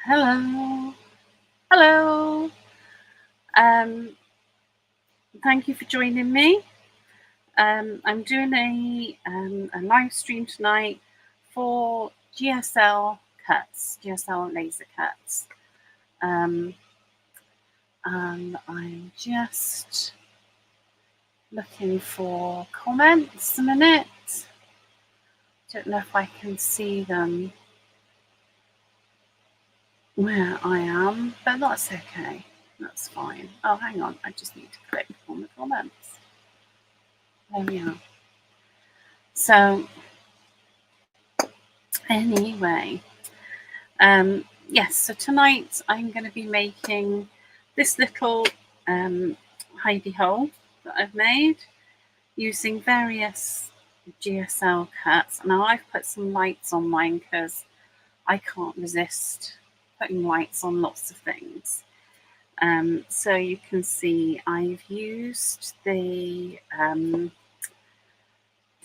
Hello, hello. Thank you for joining me. I'm doing a live stream tonight for GSL laser cuts. And I'm just looking for comments a minute. Don't know if I can see them where I am, but that's okay. That's fine. Oh, hang on. I just need to click on the comments. There we are. So anyway, yes, so tonight I'm going to be making this little hidey hole that I've made using various GSL cuts. Now I've put some lights on mine because I can't resist putting lights on lots of things. So you can see I've used the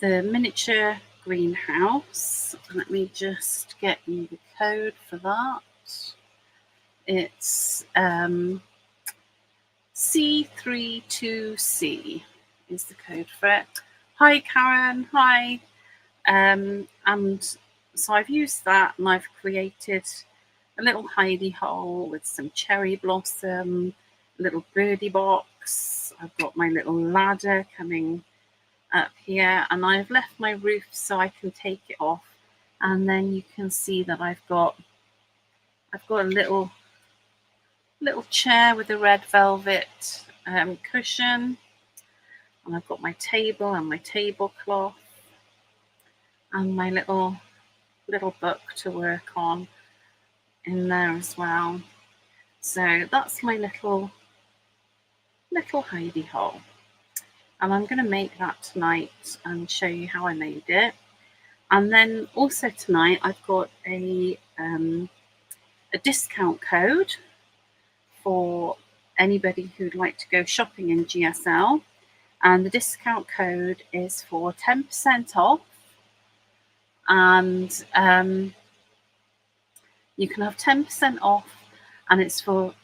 miniature greenhouse. Let me just get you the code for that. It's C32C is the code for it. Hi Karen, hi. And so I've used that and I've created a little hidey hole with some cherry blossom, a little birdie box. I've got my little ladder coming up here, and I've left my roof so I can take it off, and then you can see that I've got a little chair with a red velvet cushion, and I've got my table and my tablecloth and my little book to work on in there as well. So that's my little hidey hole. And I'm going to make that tonight and show you how I made it. And then also tonight I've got a discount code for anybody who'd like to go shopping in GSL. And the discount code is for 10% off. And you can have 10% off, and it's for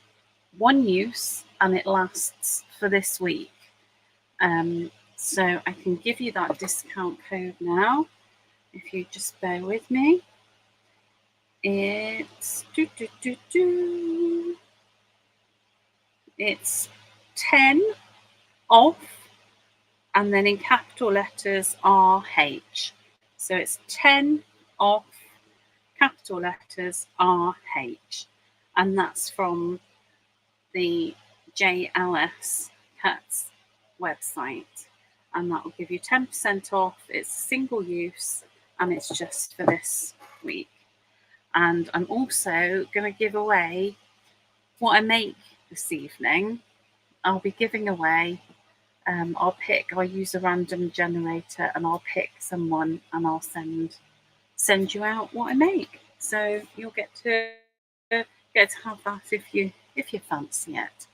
one use, and it lasts for this week. So I can give you that discount code now, if you just bear with me. It's it's 10 off, and then in capital letters RH. So it's 10 off, capital letters RH, and that's from the JLS Cuts website, and that will give you 10% off. It's single use, and it's just for this week. And I'm also going to give away what I make this evening. I'll be giving away, I'll use a random generator, and I'll pick someone, and I'll send you out what I make. So you'll get to have that if you fancy it.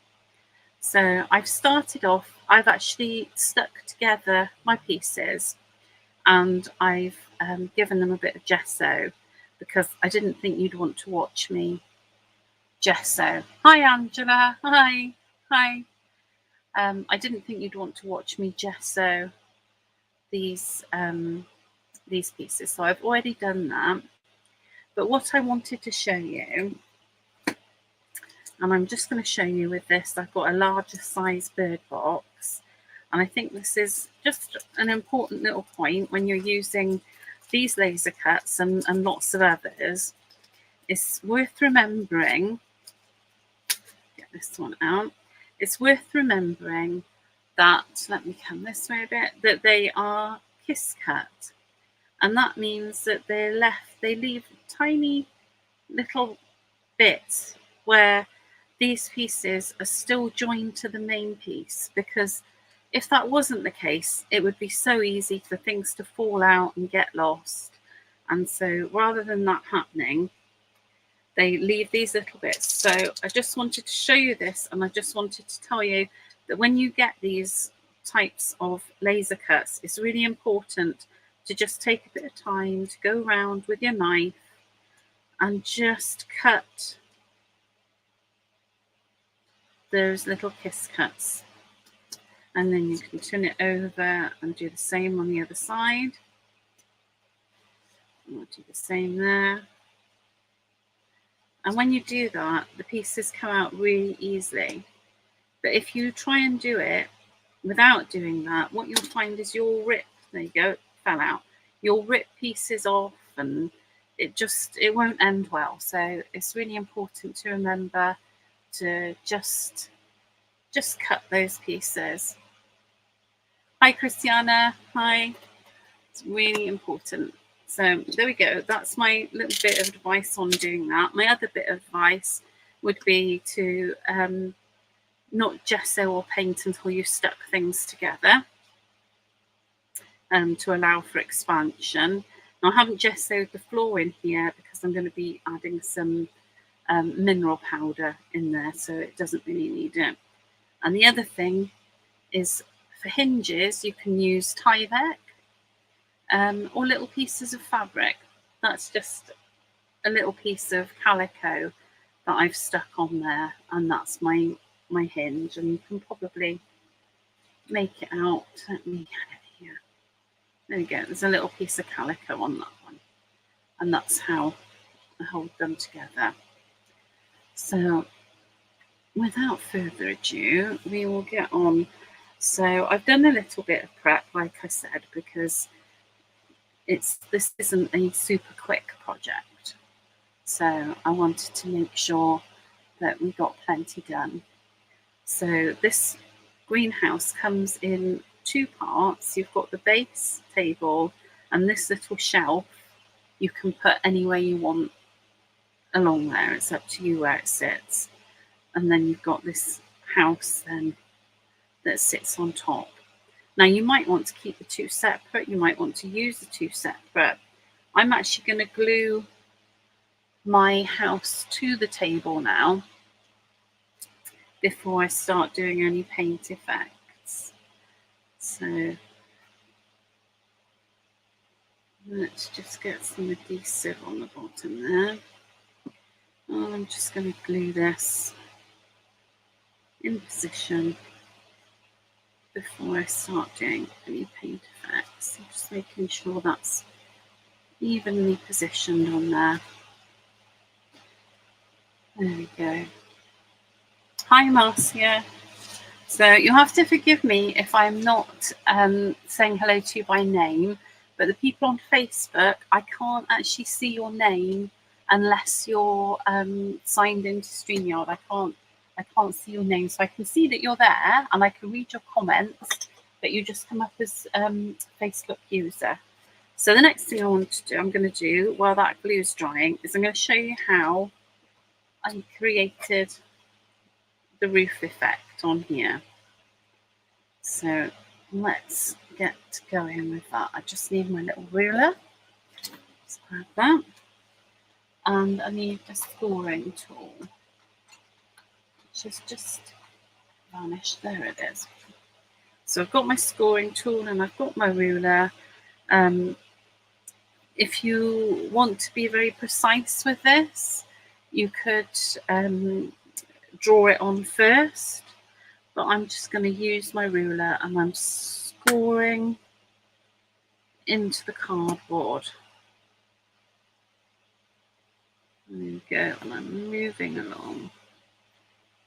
So I've started off, I've actually stuck together my pieces, and I've given them a bit of gesso because I didn't think you'd want to watch me gesso. Hi Angela, hi. I didn't think you'd want to watch me gesso these pieces, so I've already done that. But what I wanted to show you, and I'm just going to show you with this, I've got a larger size bird box, and I think this is just an important little point when you're using these laser cuts and lots of others. It's worth remembering, get this one out, it's worth remembering that, let me come this way a bit, that they are kiss cut. And that means that they leave tiny little bits where these pieces are still joined to the main piece, because if that wasn't the case, it would be so easy for things to fall out and get lost. And so rather than that happening, they leave these little bits. So I just wanted to show you this, and I just wanted to tell you that when you get these types of laser cuts, it's really important to just take a bit of time to go around with your knife and just cut those little kiss cuts. And then you can turn it over and do the same on the other side. We'll do the same there. And when you do that, the pieces come out really easily. But if you try and do it without doing that, what you'll find is you'll rip, there you go, it fell out. You'll rip pieces off and it won't end well. So it's really important to remember to just cut those pieces. Hi, Christiana. Hi. It's really important. So there we go. That's my little bit of advice on doing that. My other bit of advice would be to not gesso or paint until you've stuck things together to allow for expansion. Now, I haven't gessoed the floor in here because I'm going to be adding some mineral powder in there, so it doesn't really need it. And the other thing is for hinges, you can use Tyvek or little pieces of fabric. That's just a little piece of calico that I've stuck on there, and that's my hinge. And you can probably make it out. Let me get it here. There we go. There's a little piece of calico on that one, and that's how I hold them together. So without further ado, we will get on. So I've done a little bit of prep, like I said, because this isn't a super quick project. So I wanted to make sure that we got plenty done. So this greenhouse comes in two parts. You've got the base table and this little shelf you can put anywhere you want along there. It's up to you where it sits. And then you've got this house then that sits on top. Now you might want to keep the two separate. You might want to use the two separate. I'm actually going to glue my house to the table now before I start doing any paint effects. So let's just get some adhesive on the bottom there. I'm just going to glue this in position before I start doing any paint effects. I'm just making sure that's evenly positioned on there. There we go. Hi, Marcia. So you'll have to forgive me if I'm not saying hello to you by name, but the people on Facebook, I can't actually see your name unless you're signed into StreamYard. I can't see your name, so I can see that you're there and I can read your comments, but you just come up as Facebook user. So the next thing I'm going to do while that glue is drying is I'm going to show you how I created the roof effect on here. So let's get going with that. I just need my little ruler. Let's grab that. And I need a scoring tool, which is just vanished. There it is. So I've got my scoring tool and I've got my ruler. If you want to be very precise with this, you could draw it on first, but I'm just going to use my ruler and I'm scoring into the cardboard. There we go, and I'm moving along.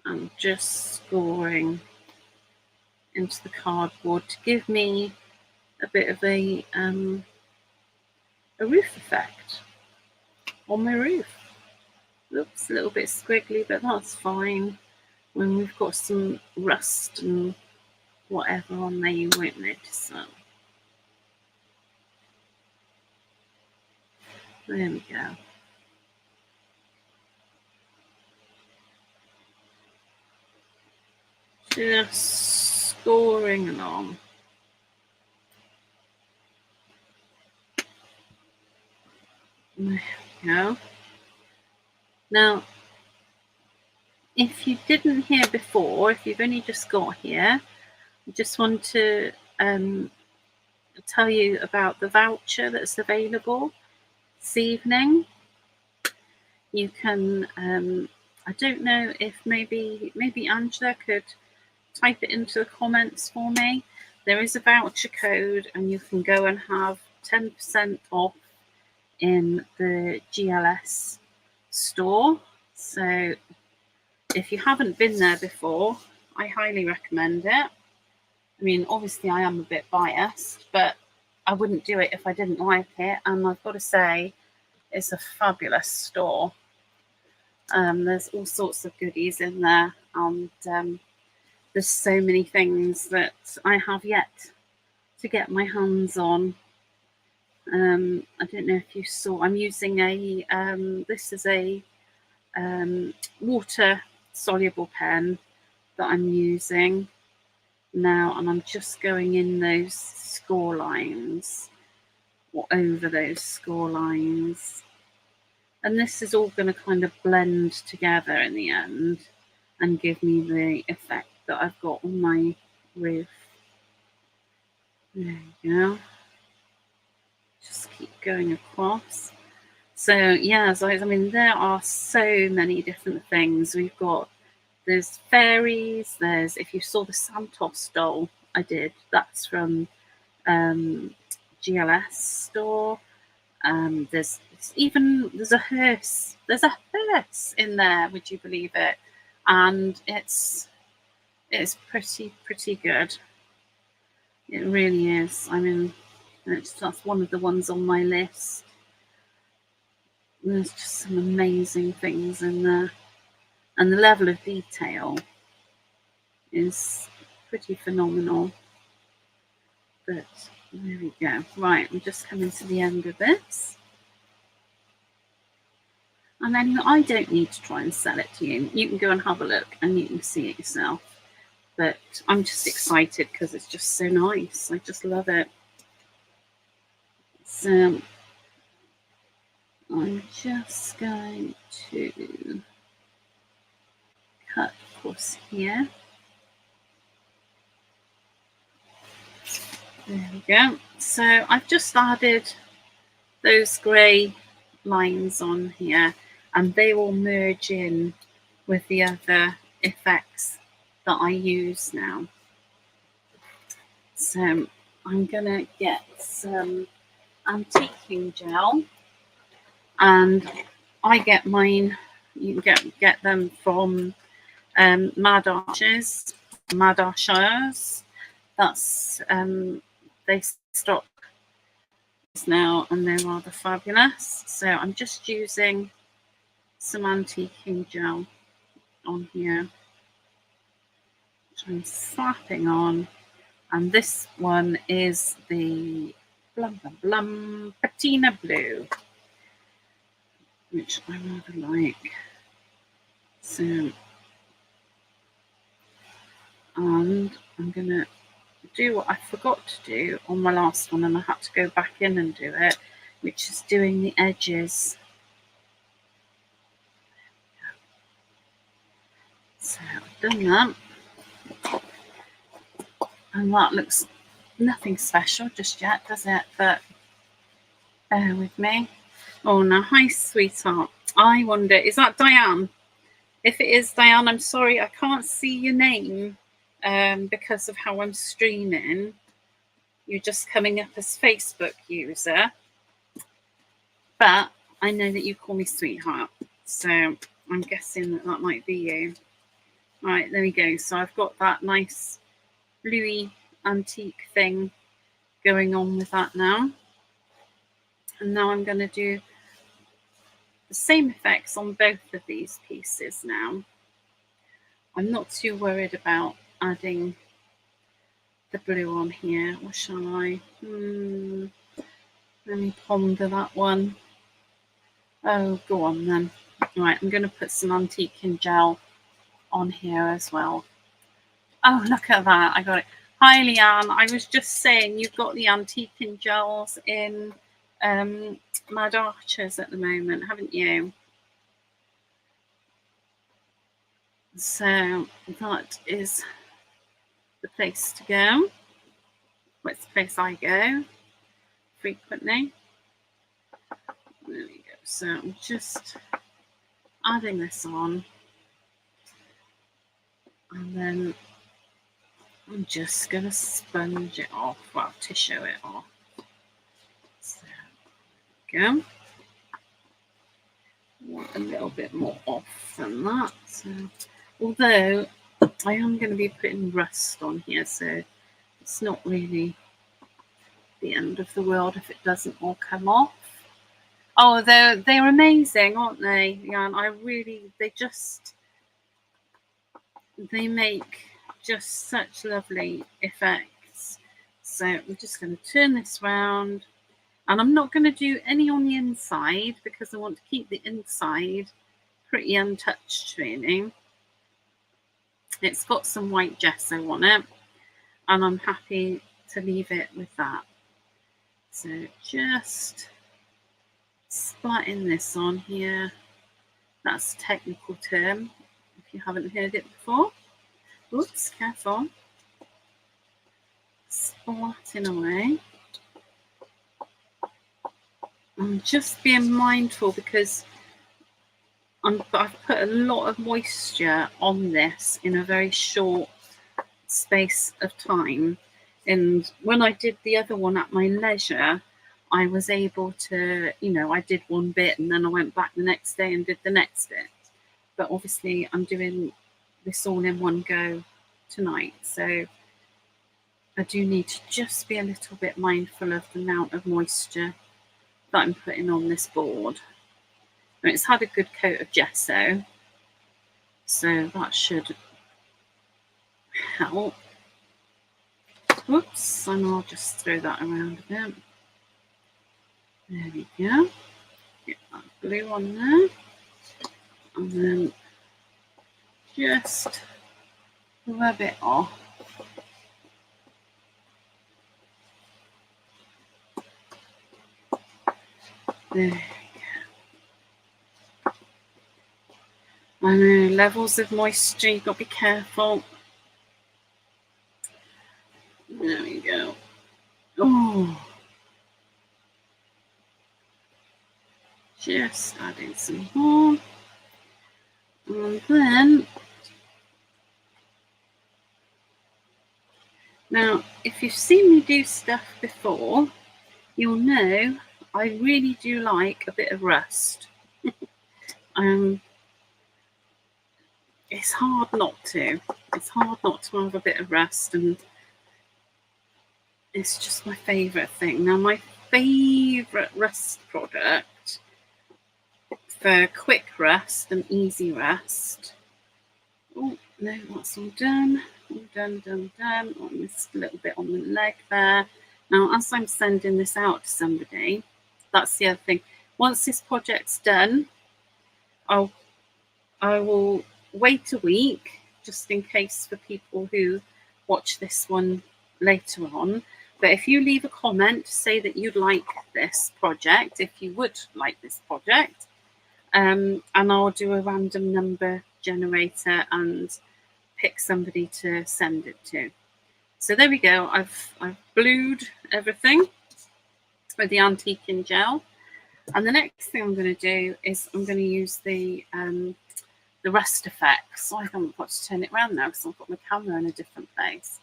I'm just scoring into the cardboard to give me a bit of a roof effect on my roof. Looks a little bit squiggly, but that's fine. When we've got some rust and whatever on there, you won't notice that. There we go. Just scoring along. There we go. Now, if you didn't hear before, if you've only just got here, I just want to tell you about the voucher that's available this evening. You can I don't know if maybe Angela could type it into the comments for me. There is a voucher code and you can go and have 10% off in the GLS store. So if you haven't been there before, I highly recommend it. I mean, obviously I am a bit biased, but I wouldn't do it if I didn't like it. And I've got to say, it's a fabulous store. There's all sorts of goodies in there, and there's so many things that I have yet to get my hands on. I don't know if you saw, I'm using a, this is a water soluble pen that I'm using now, and I'm just going in those score lines or over those score lines. And this is all going to kind of blend together in the end and give me the effect that I've got on my roof. There you go. Just keep going across. So yeah, so, I mean, there are so many different things. We've got, there's fairies, there's, if you saw the Santos doll I did, that's from GLS store. There's a hearse. There's a hearse in there. Would you believe it? And it's pretty good. It really is. I mean, that's one of the ones on my list. There's just some amazing things in there, and the level of detail is pretty phenomenal. But there we go. Right, we're just coming to the end of this. And then I don't need to try and sell it to you. You can go and have a look and you can see it yourself. But I'm just excited because it's just so nice. I just love it. So I'm just going to cut across here. There we go. So I've just added those grey lines on here, and they will merge in with the other effects that I use now. So I'm gonna get some antiquing gel, and I get mine, you can get them from Mad Archers. That's they stock now and they're rather fabulous. So I'm just using some antiquing gel on here, which I'm slapping on, and this one is the Patina Blue, which I rather like. So, and I'm gonna do what I forgot to do on my last one, and I had to go back in and do it, which is doing the edges. So I've done that, and that looks nothing special just yet, does it? But bear with me. Oh, now, hi, sweetheart. I wonder, is that Diane? If it is Diane, I'm sorry, I can't see your name because of how I'm streaming. You're just coming up as Facebook user. But I know that you call me sweetheart, so I'm guessing that might be you. All right, there we go. So I've got that nice bluey antique thing going on with that now. And now I'm going to do the same effects on both of these pieces now. I'm not too worried about adding the blue on here. Or shall I? Let me ponder that one. Oh, go on then. Right, I'm going to put some antiquing gel on here as well. Oh, look at that. I got it. Hi, Leanne. I was just saying you've got the antiquing gels in Mad Archers at the moment, haven't you? So that is the place to go. What's the place I go frequently? There we go. So I'm just adding this on. And then I'm just going to sponge it off, well, tissue it off. So, there we go. Want a little bit more off than that. So, although I am going to be putting rust on here, so it's not really the end of the world if it doesn't all come off. Oh, they're amazing, aren't they? Yeah, and I really, they make just such lovely effects. So I'm just going to turn this round, and I'm not going to do any on the inside because I want to keep the inside pretty untouched, really. It's got some white gesso on it, and I'm happy to leave it with that. So just splatting this on here. That's a technical term if you haven't heard it before. Oops, careful. Splatting away. I'm just being mindful because I've put a lot of moisture on this in a very short space of time. And when I did the other one at my leisure, I was able to, I did one bit and then I went back the next day and did the next bit. But obviously I'm doing this all in one go tonight. So I do need to just be a little bit mindful of the amount of moisture that I'm putting on this board. And it's had a good coat of gesso, so that should help. Whoops, and I'll just throw that around a bit. There we go. Get that glue on there. And then just rub it off. There we go. I know, levels of moisture, you've got to be careful. There we go. Oh. Just adding some more. And then, now, if you've seen me do stuff before, you'll know I really do like a bit of rust. It's hard not to. It's hard not to have a bit of rust, and it's just my favourite thing. Now, my favourite rust product for quick rust and easy rust. Oh, no, that's all done. All done. Oh, I missed a little bit on the leg there. Now, as I'm sending this out to somebody, that's the other thing. Once this project's done, I will wait a week, just in case for people who watch this one later on. But if you leave a comment to say that you'd like this project, if you would like this project, and I'll do a random number generator and pick somebody to send it to. So there we go. I've blued everything with the antiquing gel. And the next thing I'm going to do is I'm going to use the rust effects. So I haven't got to turn it around now because I've got my camera in a different place.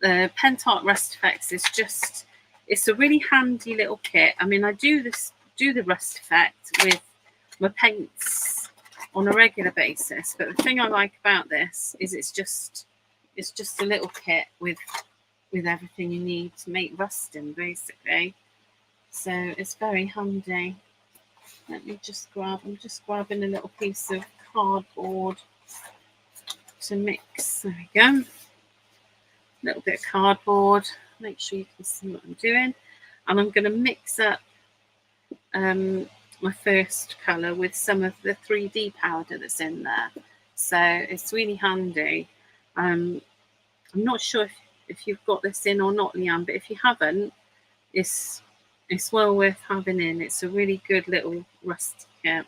The Pentax rust effects is just, it's a really handy little kit. I mean, I do the rust effect with my paints on a regular basis, but the thing I like about this is it's just a little kit with everything you need to make rusting, basically. So it's very handy. Let me just I'm just grabbing a little piece of cardboard to mix. There we go. A little bit of cardboard. Make sure you can see what I'm doing. And I'm going to mix up my first colour with some of the 3D powder that's in there. So it's really handy. I'm not sure if you've got this in or not, Leanne, but if you haven't, it's well worth having in. It's a really good little rust kit.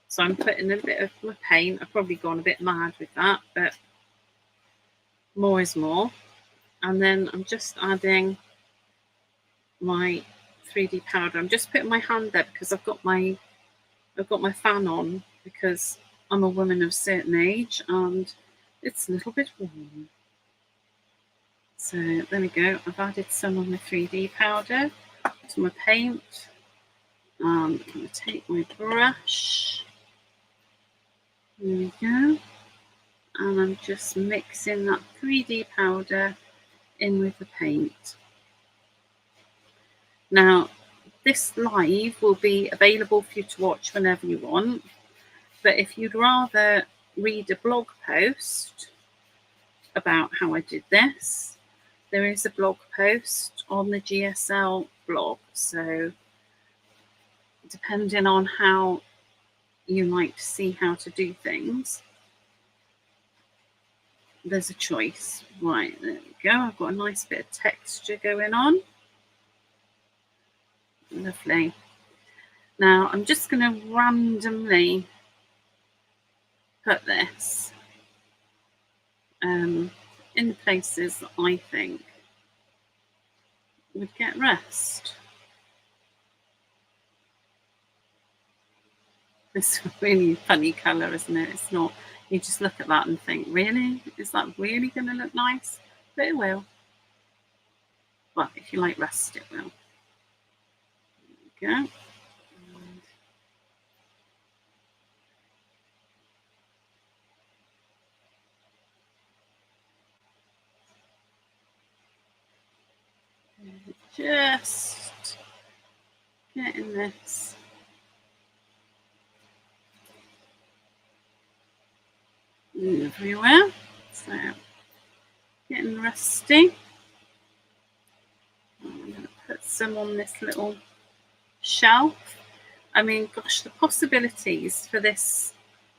So I'm putting a bit of my paint. I've probably gone a bit mad with that, but more is more. And then I'm just adding my 3D powder. I'm just putting my hand there because I've got my fan on because I'm a woman of a certain age and it's a little bit warm. So there we go. I've added some of my 3D powder to my paint. I'm going to take my brush. There we go. And I'm just mixing that 3D powder in with the paint. Now, this live will be available for you to watch whenever you want. But if you'd rather read a blog post about how I did this, there is a blog post on the GSL blog. So depending on how you like to see how to do things, there's a choice. Right, there we go. I've got a nice bit of texture going on. Lovely. Now I'm just going to randomly put this in the places that I think would get rest. It's a really funny colour, isn't it? It's not, you just look at that and think, really? Is that really going to look nice? But it will. Well, if you like rust, it will. There we go. Just getting this everywhere. So getting rusty. I'm going to put some on this little shelf. I mean, gosh, the possibilities for this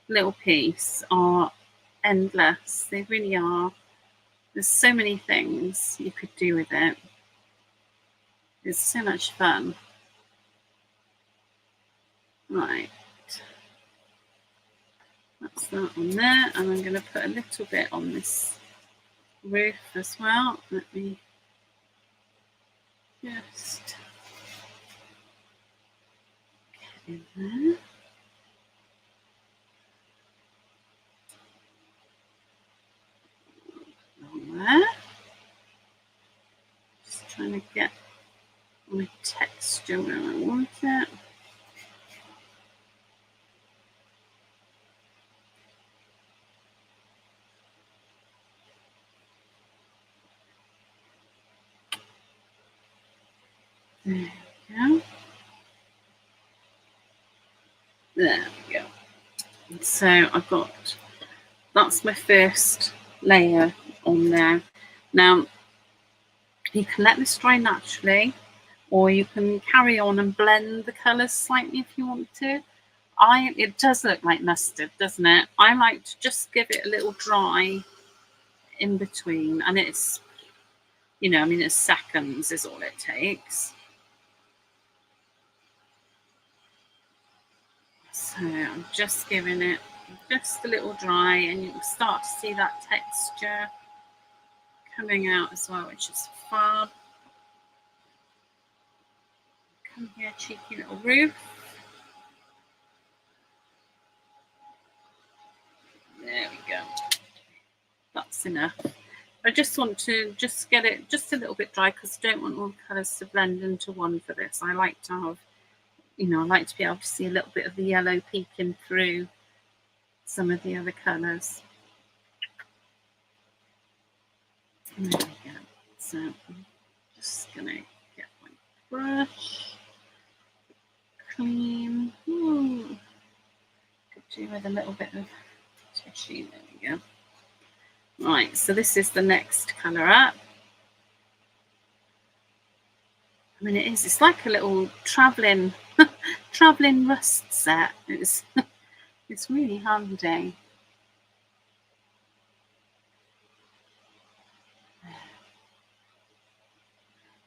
little piece are endless. They really are. There's so many things you could do with it. It's so much fun. Right. That's that on there. And I'm going to put a little bit on this roof as well. Let me just get in there. On there. Just trying to get my texture where I want it. There we go. There we go. So I've got, that's my first layer on there. Now, you can let this dry naturally, or you can carry on and blend the colours slightly if you want to. It does look like mustard, doesn't it? I like to just give it a little dry in between, and it's, you know, I mean, it's seconds is all it takes. So I'm just giving it just a little dry, and you can start to see that texture coming out as well, which is fab. Come here, cheeky little roof. There we go. That's enough. I just want to just get it just a little bit dry because I don't want all the colours to blend into one for this. I like to have, you know, I like to be able to see a little bit of the yellow peeking through some of the other colours. There we go. So I'm just going to get my brush clean. Ooh. Could do with a little bit of tissue. There we go. Right, so this is the next colour up. I mean, it's like a little travelling rust set. It's really handy.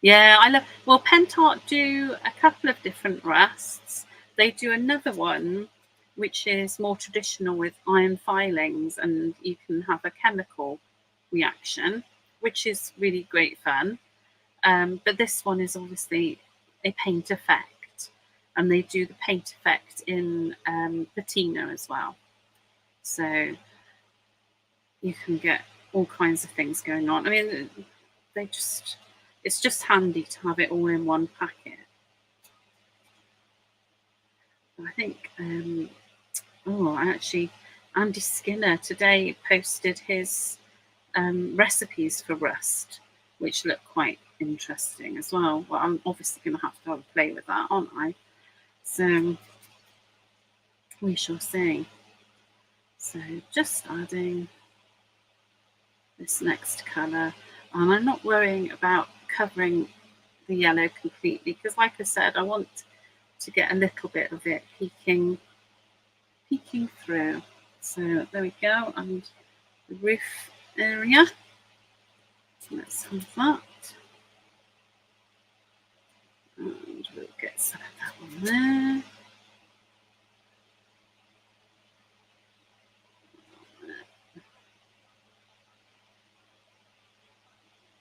Yeah, I love. Well, Pentax do a couple of different rusts. They do another one, which is more traditional with iron filings, and you can have a chemical reaction, which is really great fun. But this one is obviously a paint effect, and they do the paint effect in patina as well. So you can get all kinds of things going on. I mean, it's just handy to have it all in one packet. I think, actually, Andy Skinner today posted his recipes for rust, which look quite interesting as well. Well, I'm obviously going to have a play with that, aren't I? So we shall see. So just adding this next colour, and I'm not worrying about covering the yellow completely because, like I said, I want to get a little bit of it peeking through. So there we go, and the roof area. So let's have that. And we'll get some of that on there.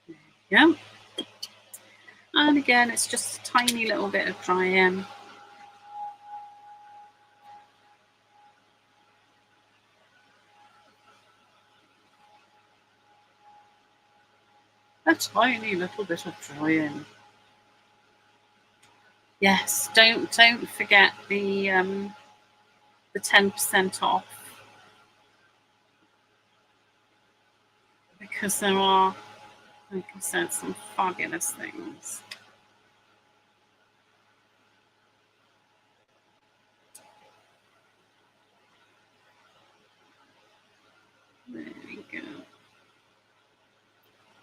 There we go. And again, it's just a tiny little bit of drying. A tiny little bit of drying. Yes, don't forget the 10% off, because there are, like I said, some fabulous things. There we go.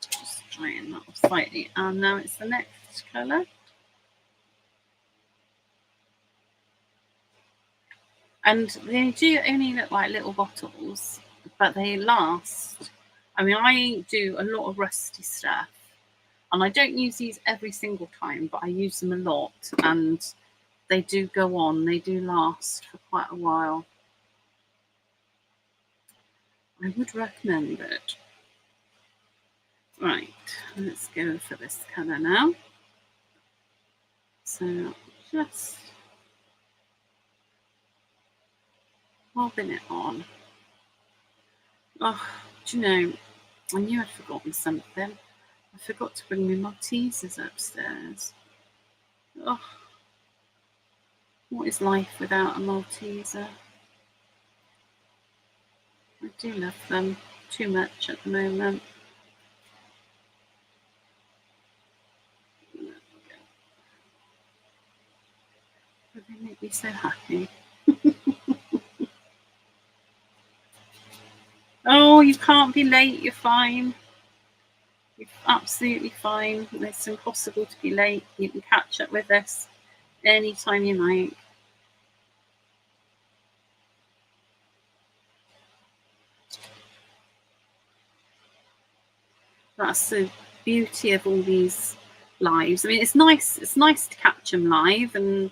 Just drying that off slightly, and now it's the next colour. And they do only look like little bottles, but they last. I mean, I do a lot of rusty stuff, and I don't use these every single time, but I use them a lot, and they do go on. They do last for quite a while. I would recommend it. Right, let's go for this colour now. So just bobbing it on. Oh, do you know, I knew I'd forgotten something. I forgot to bring my Maltesers upstairs. Oh, what is life without a Malteser? I do love them too much at the moment. But they make me so happy. Oh, you can't be late, you're fine. You're absolutely fine. It's impossible to be late. You can catch up with us anytime you like. That's the beauty of all these lives. I mean, it's nice to catch them live and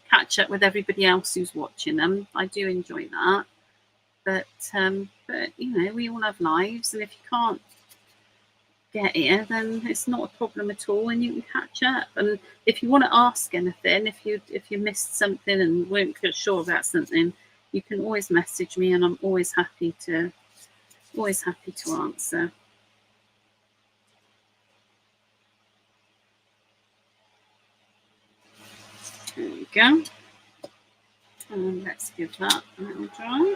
catch up with everybody else who's watching them. I do enjoy that. But you know, we all have lives, and if you can't get here, then it's not a problem at all, and you can catch up. And if you want to ask anything, if you missed something and weren't sure about something, you can always message me, and I'm always happy to answer. There we go. And let's give that a little dry.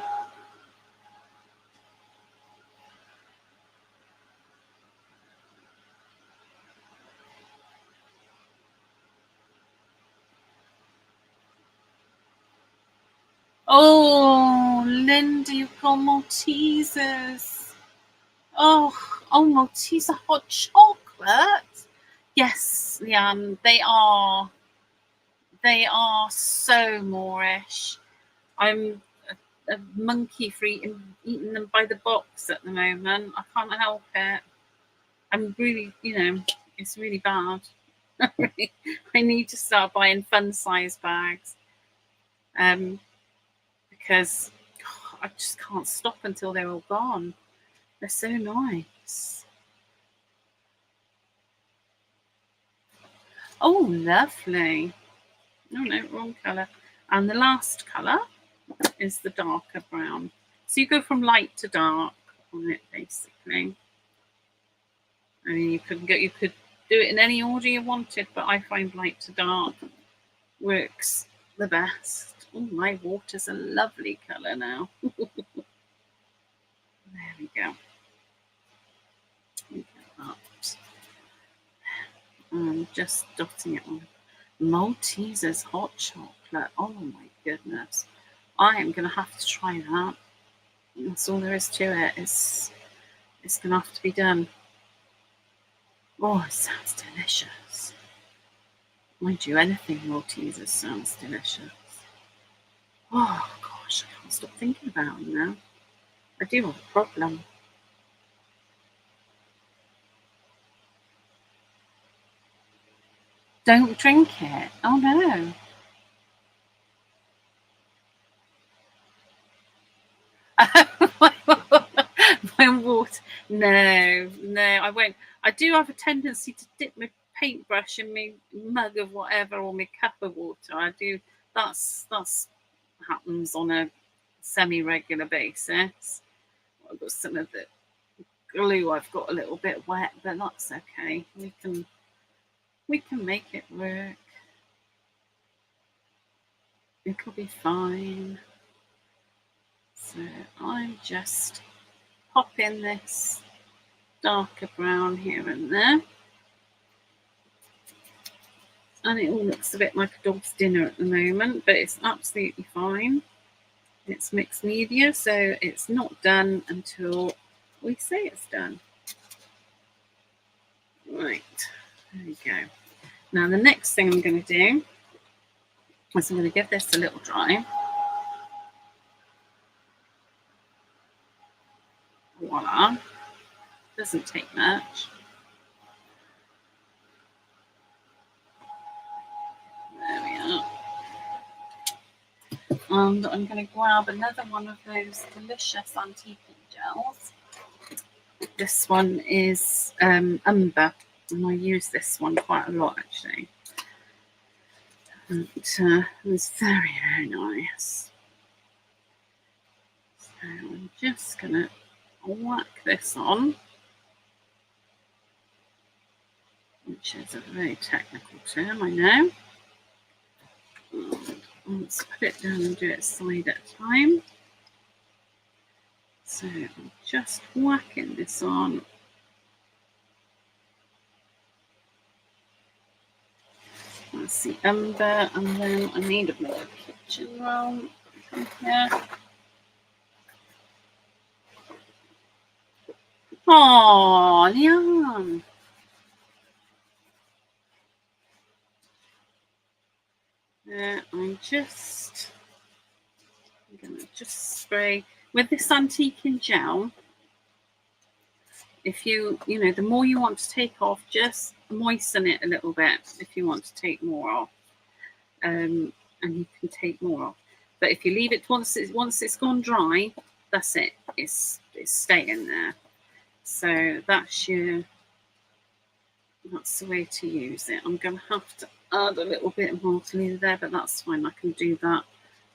Oh, Linda, you've got Maltesers. Oh, Malteser hot chocolate. Yes, Leanne, they are so Moorish. I'm a monkey for eating them by the box at the moment. I can't help it. I'm really, it's really bad. I need to start buying fun size bags. Because I just can't stop until they're all gone. They're so nice. Oh, lovely. Oh no, wrong colour. And the last colour is the darker brown. So you go from light to dark on it, basically. I mean, you could do it in any order you wanted, but I find light to dark works the best. Oh, my water's a lovely colour now. There we go. I'm just dotting it on. Maltesers hot chocolate. Oh my goodness. I am going to have to try that. That's all there is to it. It's going to have to be done. Oh, it sounds delicious. Mind you, anything Maltesers sounds delicious. Oh gosh, I can't stop thinking about them now. I do have a problem. Don't drink it. Oh no. My water. No, I won't. I do have a tendency to dip my paintbrush in my mug of whatever or my cup of water. I do. That's happens on a semi-regular basis. I've got some of the glue. I've got a little bit wet, but that's okay. We can make it work. It'll be fine. So I'm just popping this darker brown here and there. And it all looks a bit like a dog's dinner at the moment, but it's absolutely fine. It's mixed media, so it's not done until we say it's done. Right, there we go. Now the next thing I'm going to do is I'm going to give this a little dry. Voila. Doesn't take much. There we are. And I'm going to grab another one of those delicious antique gels. This one is umber, and I use this one quite a lot actually. And it's very, very nice. So I'm just going to whack this on, which is a very technical term, I know. And let's put it down and do it side at a time. So I'm just whacking this on. That's the umber, and then I need a bit of kitchen roll here. Oh, Leon. I'm going to just spray with this antique gel. If you know, the more you want to take off, just moisten it a little bit if you want to take more off. And you can take more off. But if you leave it once it's gone dry, that's it. It's staying there. So that's the way to use it. I'm going to have to add a little bit more to leave there, but that's fine. I can do that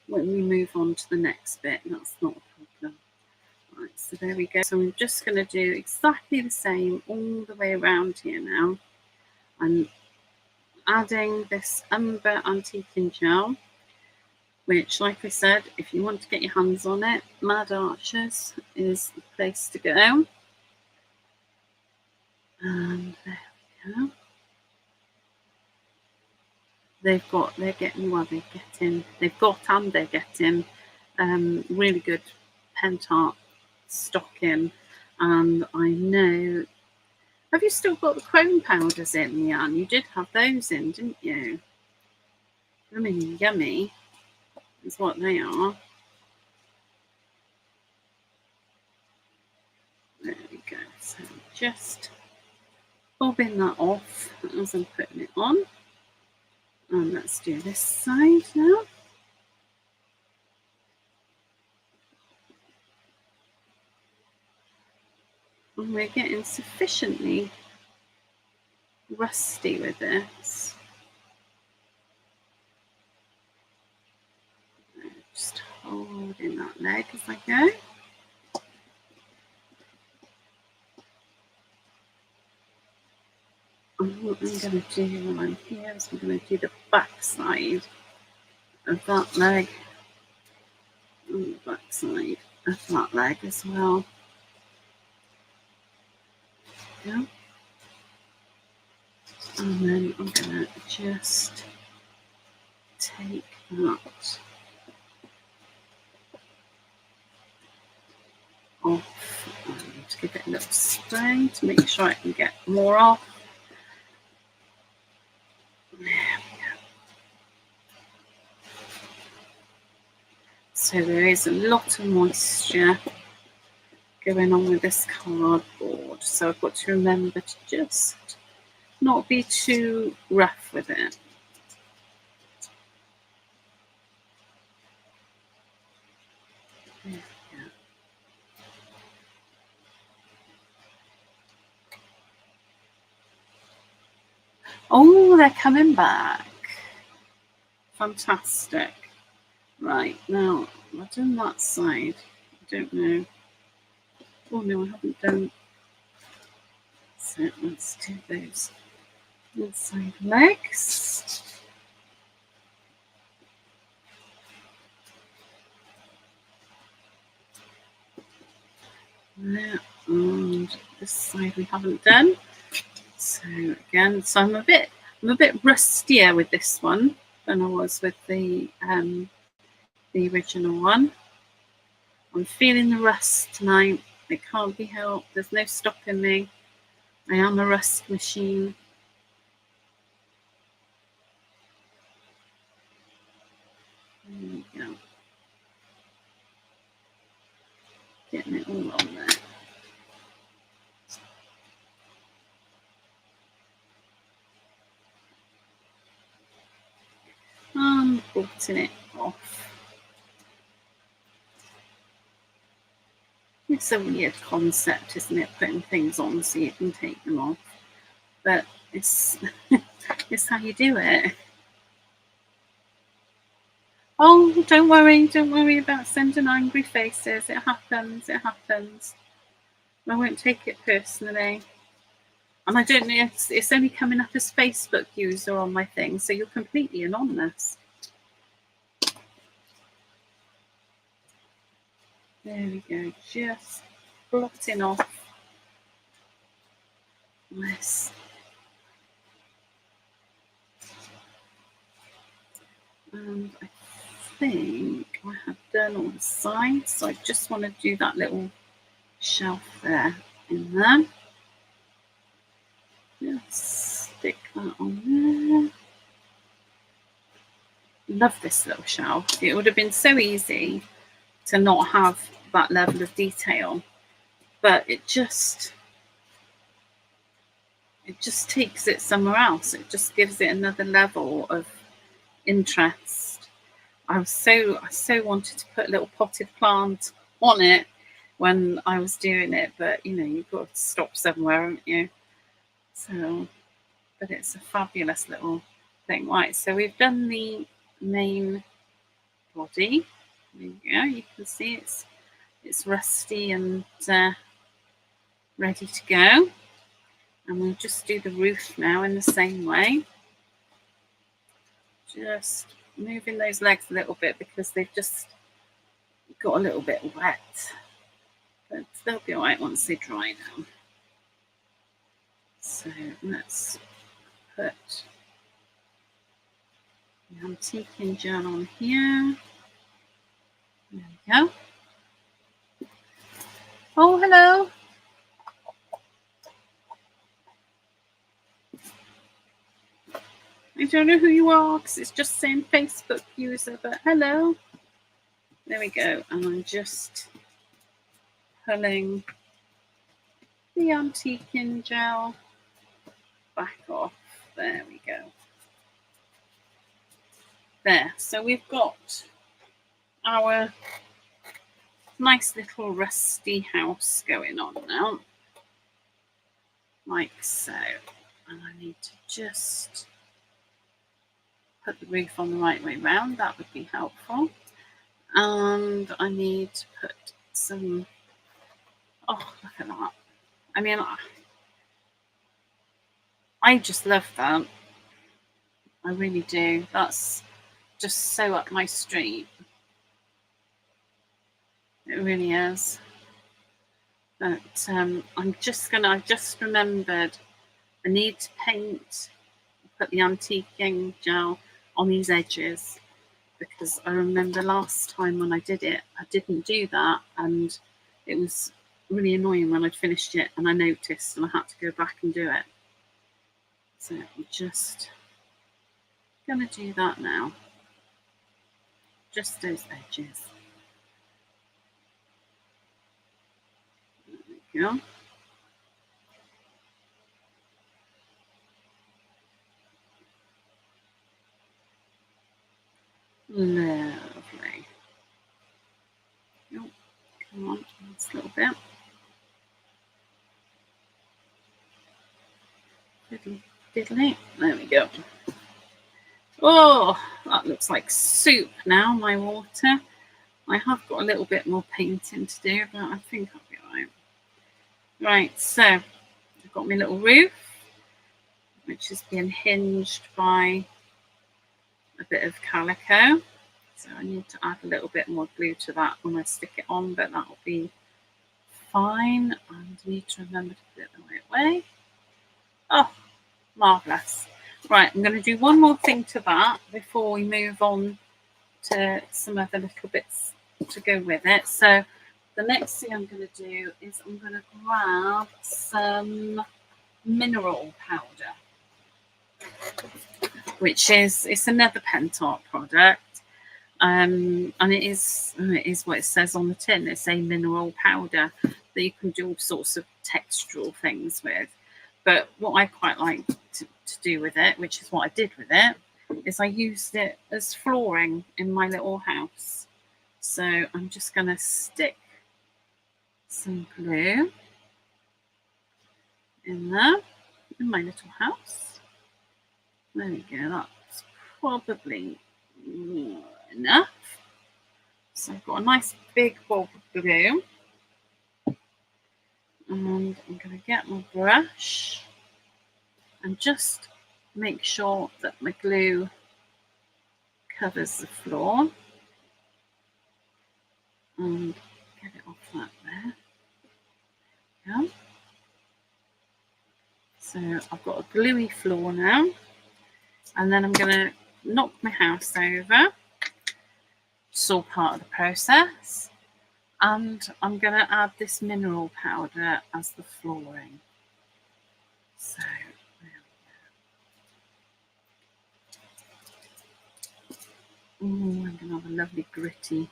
when we move on to the next bit. That's not a problem. Right, so there we go. So I'm just going to do exactly the same all the way around here now. I'm adding this umber antique gel, which, like I said, if you want to get your hands on it, Mad Archers is the place to go. And there we go. They've got really good Pentax stock in, and I know. Have you still got the chrome powders in, Leanne? You did have those in, didn't you? I mean, yummy is what they are. There we go. So just bobbing that off as I'm putting it on. And let's do this side now. And we're getting sufficiently rusty with this. Just holding that leg as I go. what I'm going to do when I'm here is I'm going to do the back side of that leg and the back side of that leg as well. Yeah. And then I'm going to just take that off. I need to give it a little spray to make sure I can get more off. There we go. So there is a lot of moisture going on with this cardboard, so I've got to remember to just not be too rough with it. There we go. Oh, they're coming back. Fantastic. Right, now, I've done that side. I don't know. Oh no, I haven't done. So let's do those inside legs. There, and this side we haven't done. So again, so I'm a bit rustier with this one than I was with the original one. I'm feeling the rust tonight. It can't be helped. There's no stopping me. I am a rust machine. There we go. Getting it all on there. And bolting it off. It's a weird concept, isn't it? Putting things on so you can take them off. But it's it's how you do it. Oh, don't worry about sending angry faces. It happens. I won't take it personally. And I don't know, it's only coming up as Facebook user on my thing, so you're completely anonymous. There we go, just blotting off this. And I think I have done all the sides, so I just want to do that little shelf there in there. Just stick that on there. Love this little shelf. It would have been so easy to not have that level of detail, but it just takes it somewhere else. It just gives it another level of interest. I so wanted to put a little potted plant on it when I was doing it, but you know, you've got to stop somewhere, haven't you? So, but it's a fabulous little thing. Right, so we've done the main body. There you go. You can see it's rusty and ready to go. And we'll just do the roof now in the same way. Just moving those legs a little bit because they've just got a little bit wet. But they'll be all right once they dry now. So let's put the antiquing gel on here. There we go. Oh, hello. I don't know who you are because it's just saying Facebook user, but hello. There we go. And I'm just pulling the antiquing gel back off. There we go. There. So we've got our nice little rusty house going on now. Like so. And I need to just put the roof on the right way round. That would be helpful. And I need to put some, oh, look at that. I mean, I just love that. I really do. That's just so up my street. It really is. But I've just remembered I need to put the antiquing gel on these edges, because I remember last time when I did it, I didn't do that, and it was really annoying when I'd finished it and I noticed and I had to go back and do it. So I'm just going to do that now. Just those edges. There we go. Lovely. Oh, come on, just a little bit. Diddly, diddly. There we go. Oh, that looks like soup now, my water. I have got a little bit more painting to do, but I think I'll be all right. Right, so I've got my little roof, which is being hinged by a bit of calico. So I need to add a little bit more glue to that when I stick it on, but that'll be fine. And I need to remember to put it the right way. Oh, marvellous. Right, I'm going to do one more thing to that before we move on to some other little bits to go with it. So the next thing I'm going to do is I'm going to grab some mineral powder, which it's another Pentax product, and it is what it says on the tin. It's a mineral powder that you can do all sorts of textural things with. But what I quite like to do with it, which is what I did with it, is I used it as flooring in my little house. So I'm just going to stick some glue in there in my little house. There we go. That's probably enough. So I've got a nice big bulb of glue. And I'm going to get my brush and just make sure that my glue covers the floor. And get it off that there. Yeah. So I've got a gluey floor now. And then I'm going to knock my house over. It's all part of the process. And I'm going to add this mineral powder as the flooring. So there we go. Ooh, I'm going to have a lovely gritty.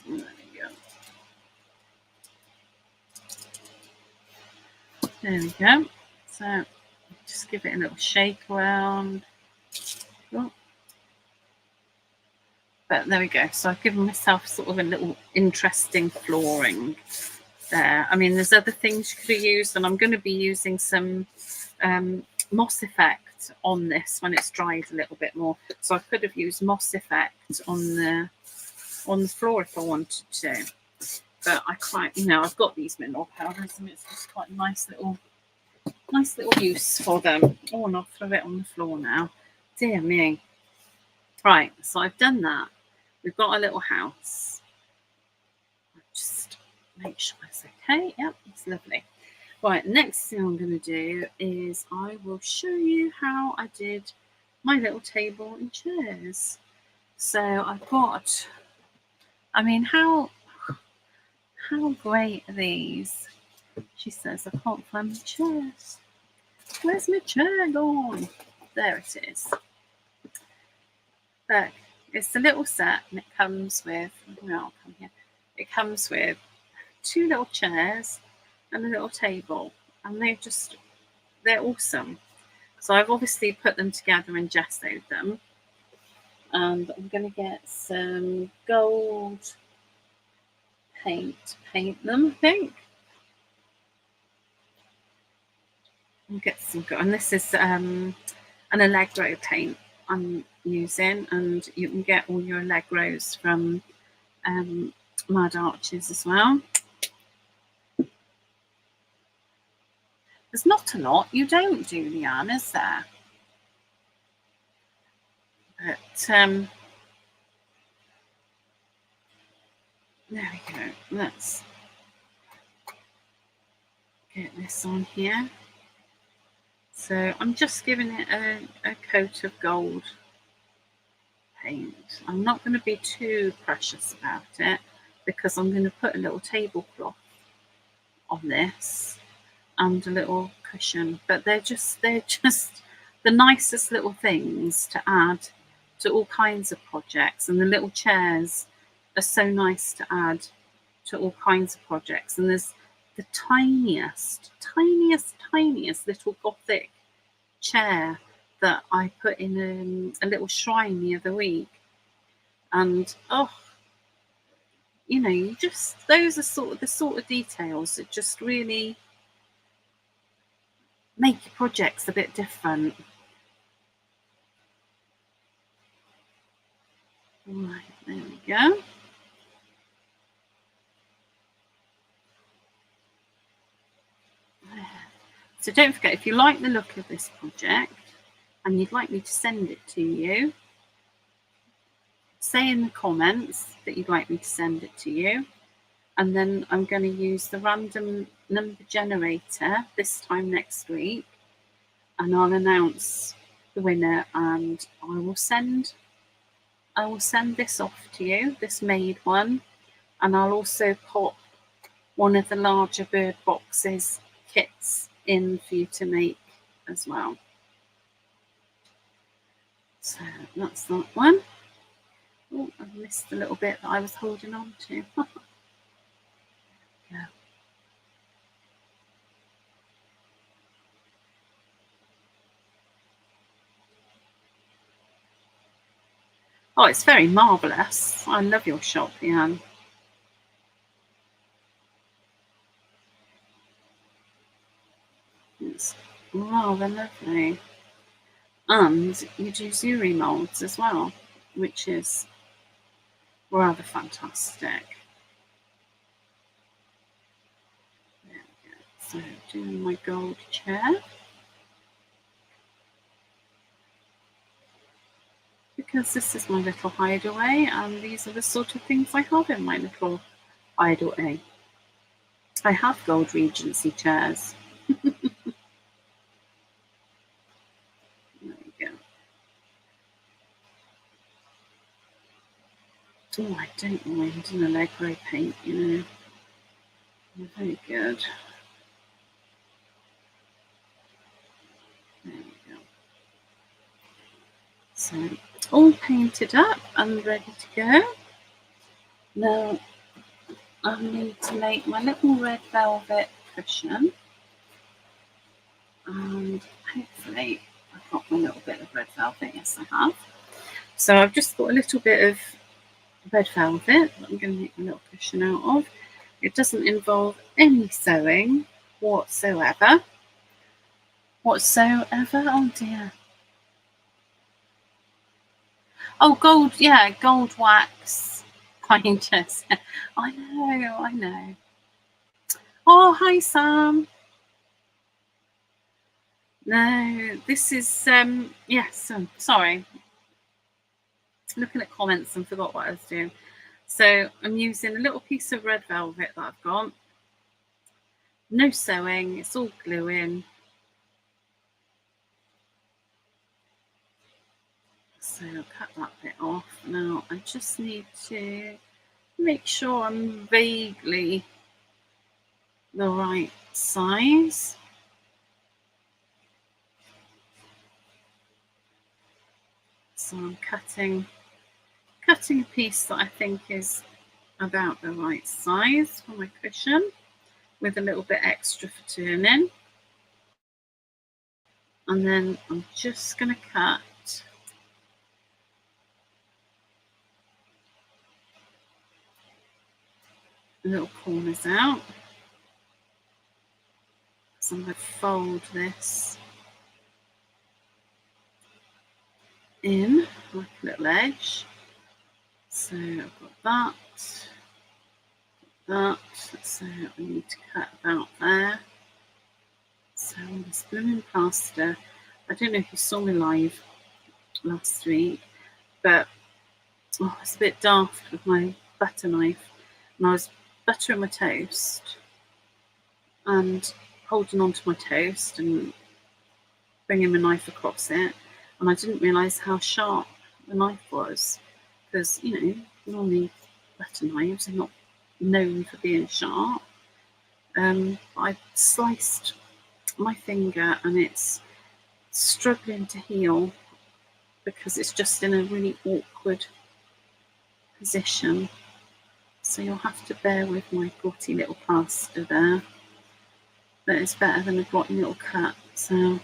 There we go. There we go. So just give it a little shake around. Oh. But there we go. So I've given myself sort of a little interesting flooring there. I mean, there's other things you could use, and I'm going to be using some moss effect on this when it's dried a little bit more. So I could have used moss effect on the floor if I wanted to. But I quite, I've got these mineral powders, and it's just quite a nice little use for them. Oh, and I'll throw it on the floor now. Dear me. Right, so I've done that. We've got a little house. Just make sure it's okay. Yep, it's lovely. Right, next thing I'm going to do is I will show you how I did my little table and chairs. So I've got, I mean, how great are these? She says, I can't find my chairs. Where's my chair gone? There it is. Look, it's a little set, and it comes with, I'll come here. It comes with 2 little chairs and a little table, and they're awesome. So I've obviously put them together and gessoed them, and I'm going to get some gold paint to paint them, I think. I'll get some gold, and this is an Allegro paint I'm using, and you can get all your Allegros from Mad Arches as well. There's not a lot you don't do, Leanne, is there? But there we go. Let's get this on here. So I'm just giving it a coat of gold paint. I'm not going to be too precious about it because I'm going to put a little tablecloth on this and a little cushion, but they're just the nicest little things to add to all kinds of projects, and the little chairs are so nice to add to all kinds of projects. And there's the tiniest little gothic chair that I put in a little shrine the other week, and you know, those are the sort of details that just really make your projects a bit different. Right, there we go. So don't forget, if you like the look of this project and you'd like me to send it to you, say in the comments that you'd like me to send it to you, and then I'm going to use the random number generator this time next week, and I'll announce the winner, and I will send this off to you, this made one, and I'll also pop one of the larger bird boxes kits in for you to make as well. So that's that one. Oh, I've missed the little bit that I was holding on to. Yeah. Oh, it's very marvellous. I love your shop, Leanne. It's rather lovely. And you do Zuri moulds as well, which is rather fantastic. There we go. So doing my gold chair. Because this is my little hideaway, and these are the sort of things I have in my little hideaway. I have gold Regency chairs. There we go. Oh, I don't mind an Allegro paint, you know. They're very good. There we go. So, all painted up and ready to go. Now, I need to make my little red velvet cushion. And hopefully I've got my little bit of red velvet. Yes, I have. So I've just got a little bit of red velvet that I'm going to make my little cushion out of. It doesn't involve any sewing whatsoever. Oh dear. Oh, gold, yeah, gold wax pointers. I know. Oh, hi, Sam. No, this is, yes, sorry. Looking at comments and forgot what I was doing. So I'm using a little piece of red velvet that I've got. No sewing, it's all gluing. So I'll cut that bit off. Now I just need to make sure I'm vaguely the right size. So I'm cutting a piece that I think is about the right size for my cushion, with a little bit extra for turning. And then I'm just going to cut the little corners out. So I'm going to fold this in like a little edge. So I've got that. So I need to cut about there. So this blooming plaster, I don't know if you saw me live last week, but I was a bit daft with my butter knife, and I was buttering my toast and holding on to my toast and bringing my knife across it, and I didn't realise how sharp the knife was, because normally butter knives are not known for being sharp. I sliced my finger and it's struggling to heal because it's just in a really awkward position. So you'll have to bear with my gaudy little plaster there, but it's better than a rotten little cut. So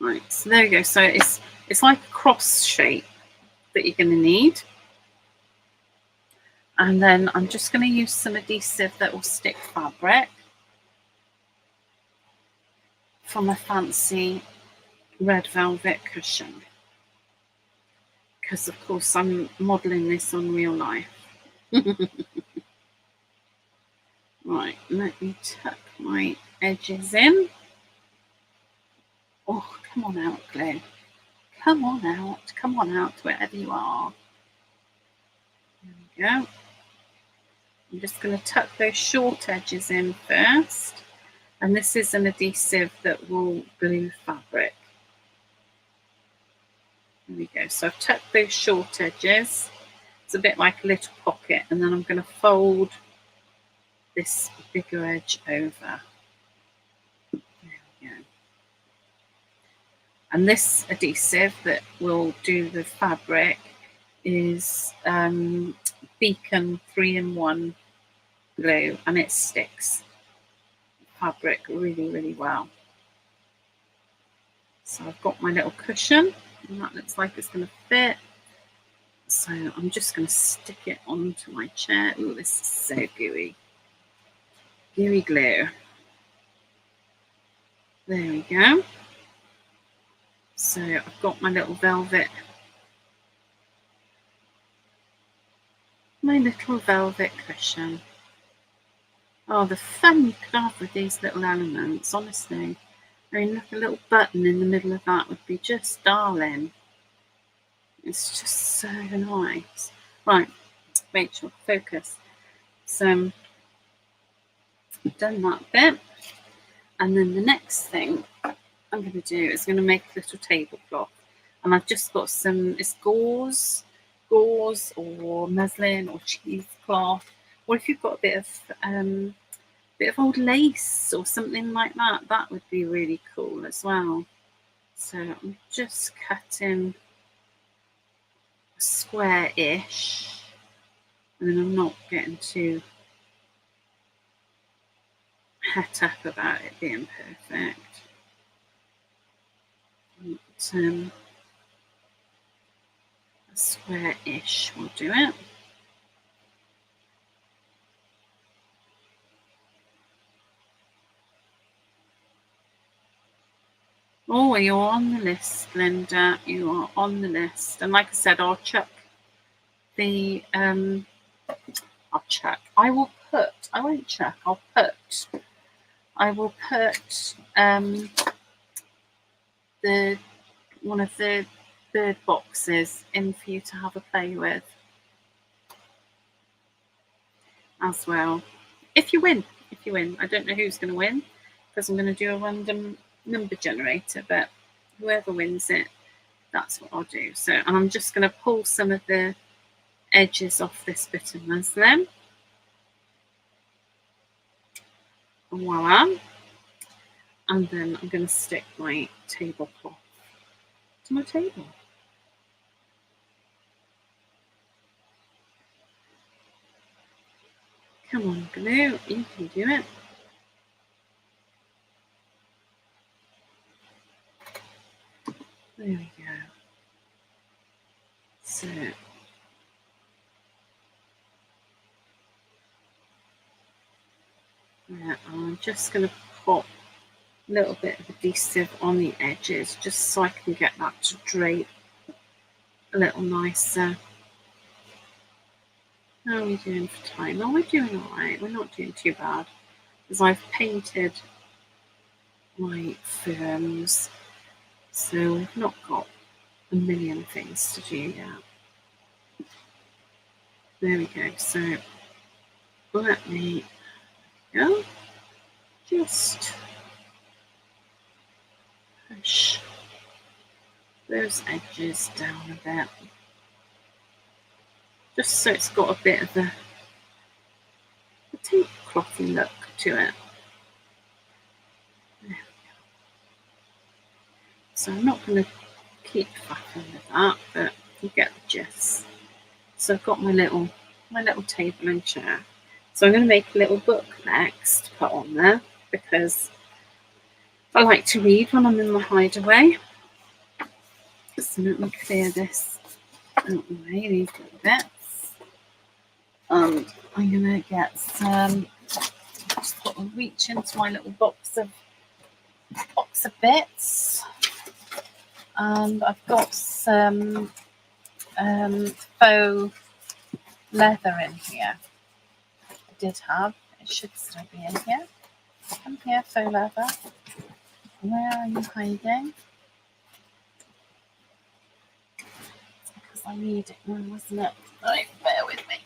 right, so there you go. So it's like a cross shape that you're going to need. And then I'm just going to use some adhesive that will stick fabric from a fancy red velvet cushion, because of course I'm modelling this on real life. Right, let me tuck my edges in. Oh, come on out, glue. Come on out, wherever you are. There we go. I'm just going to tuck those short edges in first. And this is an adhesive that will glue fabric. There we go. So I've tucked those short edges. It's a bit like a little pocket. And then I'm going to fold this bigger edge over. There we go. And this adhesive that will do the fabric is Beacon 3-in-1 glue, and it sticks fabric really, really well. So I've got my little cushion, and that looks like it's going to fit. So I'm just going to stick it onto my chair. Ooh, this is so gooey. Gooey glue. There we go. So I've got my little velvet, cushion. Oh, the fun you could have with these little elements, honestly. I mean, look, a little button in the middle of that would be just darling. It's just so nice. Right, Rachel, focus. So I've done that bit. And then the next thing I'm going to do is going to make a little tablecloth. And I've just got some, it's gauze or muslin or cheesecloth. Or if you've got a bit of old lace or something like that, that would be really cool as well. So I'm just cutting a square-ish, and then I'm not getting too het up about it being perfect. But, a square-ish will do it. Oh, you're on the list, Linda. You are on the list. And like I said, I'll chuck the I will put the one of the bird boxes in for you to have a play with as well. If you win. I don't know who's going to win, because I'm going to do a random number generator, but whoever wins it, that's what I'll do. So, and I'm just going to pull some of the edges off this bit of muslin. Voila. And then I'm going to stick my tablecloth to my table. Come on, glue, you can do it. There we go. So yeah, I'm just going to pop a little bit of adhesive on the edges just so I can get that to drape a little nicer. How are we doing for time? Oh, we're doing all right. We're not doing too bad, because I've painted my Ferns. So we've not got a million things to do yet. There we go. So let me go. Just push those edges down a bit. Just so it's got a bit of a tableclothy look to it. There we go. So I'm not going to keep faffing with that, but you get the gist. So I've got my little table and chair. So I'm going to make a little book next to put on there because I like to read when I'm in my hideaway. So let me clear this out of the way, these little bits. And I'm going to get some, just got to reach into my little box of bits. And I've got some faux leather in here. I did have, it should still be in here. Come here, faux leather. Where are you hiding? It's because I need it now, isn't it? Right, bear with me.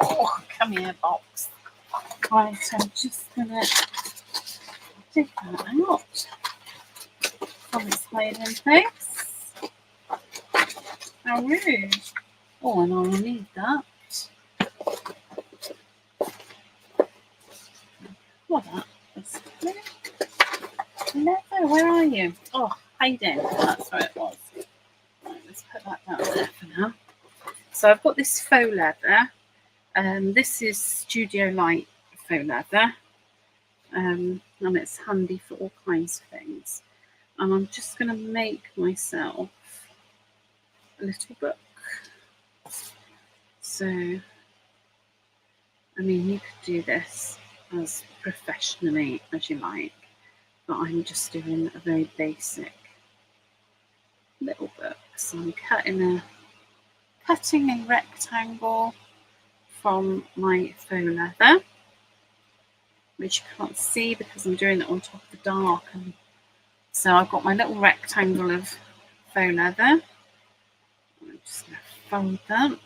Oh, come here, box. Right, I'm just gonna dig that out from its hiding place. How rude. Oh, and I'll need that. What that? Leather, where are you? Oh, hiding. That's where it was. Right, let's put that down there for now. So I've got this faux leather. This is Studio Light faux leather. And it's handy for all kinds of things. And I'm just going to make myself a little book. So, I mean, you could do this as professionally as you like, but I'm just doing a very basic little book. So I'm cutting a rectangle from my faux leather, which you can't see because I'm doing it on top of the dark. And so I've got my little rectangle of faux leather. I'm just going to fold that.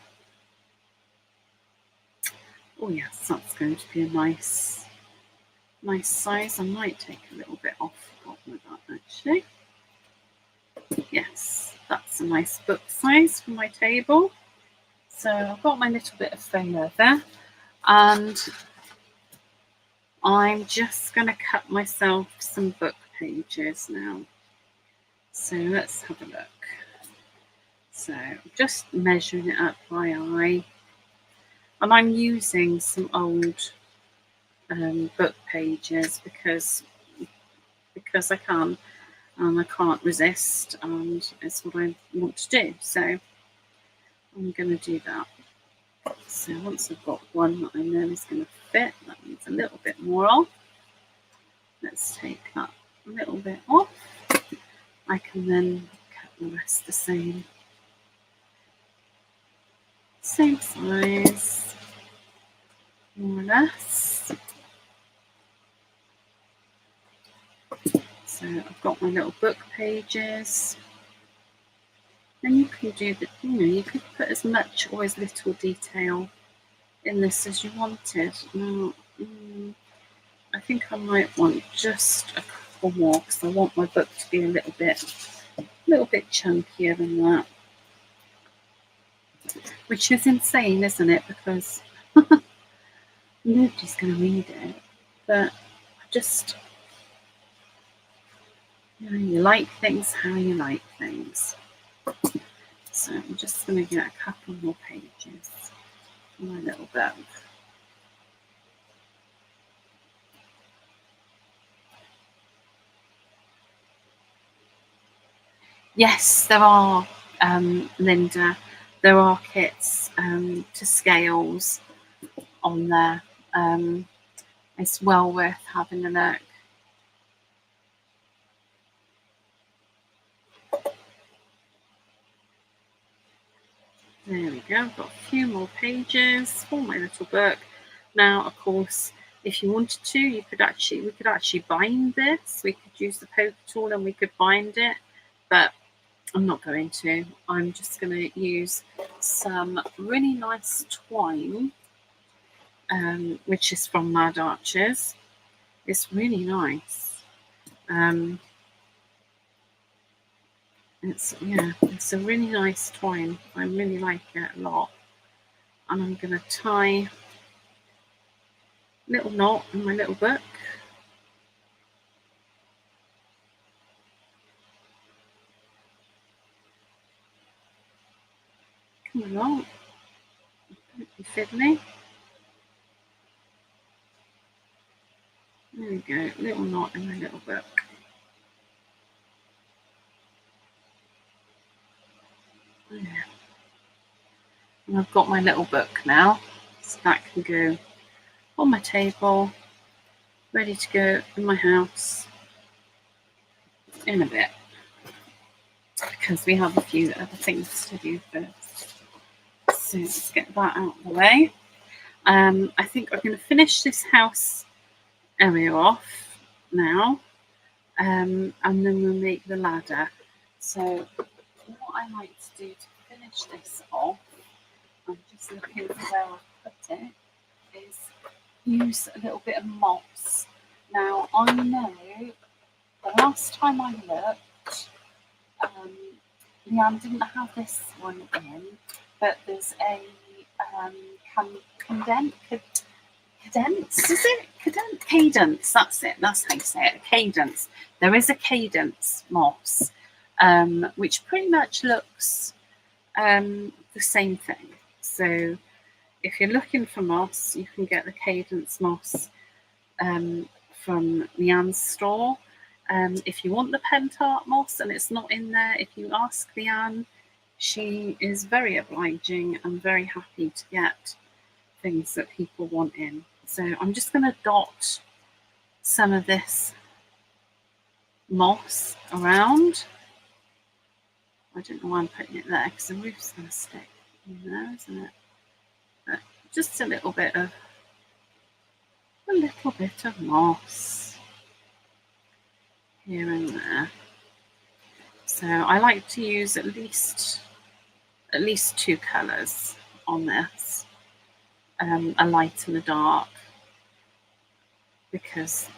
Oh yes, that's going to be a nice size. I might take a little bit off the bottom of that actually. Yes, that's a nice book size for my table. So I've got my little bit of faux leather and I'm just going to cut myself some book pages now. So let's have a look. So I'm just measuring it up by eye. And I'm using some old book pages because I can and I can't resist, and it's what I want to do. So I'm going to do that. So once I've got one that I know is going to fit, that needs a little bit more off. Let's take that a little bit off. I can then cut the rest the same size, more or less. So I've got my little book pages. And you can do the, you could put as much or as little detail in this as you wanted. Now, I think I might want just a couple more because I want my book to be a little bit chunkier than that. Which is insane, isn't it? Because nobody's going to read it. But I just, you like things how you like things. So I'm just going to get a couple more pages for my little book. Yes, there are, Linda. There are kits to scales on there. It's well worth having a look. There we go. I've got a few more pages for my little book. Now, of course, If you wanted to, we could actually bind this. We could use the poker tool and we could bind it, but I'm not going to. I'm just going to use some really nice twine, which is from Mad Archers. It's really nice. It's a really nice twine. I really like it a lot. And I'm going to tie a little knot in my little book. Come along. Don't be fiddly. There we go. Little knot in my little book. Yeah. And I've got my little book now, so that can go on my table, ready to go in my house in a bit, because we have a few other things to do first. So let's get that out of the way. I think I'm going to finish this house area off now, and then we'll make the ladder. So what I like to do to finish this off, I'm just looking for where I've put it, is use a little bit of moss. Now I know the last time I looked, Leanne didn't have this one in, but there's a cadence, is it? Cadence, that's it, that's how you say it, cadence. There is a cadence moss, which pretty much looks the same thing. So if you're looking for moss, you can get the Cadence Moss from Leanne's store. If you want the Pentax moss and it's not in there, if you ask Leanne, she is very obliging and very happy to get things that people want in. So I'm just going to dot some of this moss around. I don't know why I'm putting it there, because the roof's going to stick in there, isn't it? But just a little bit of moss here and there. So I like to use at least two colours on this, a light and a dark, because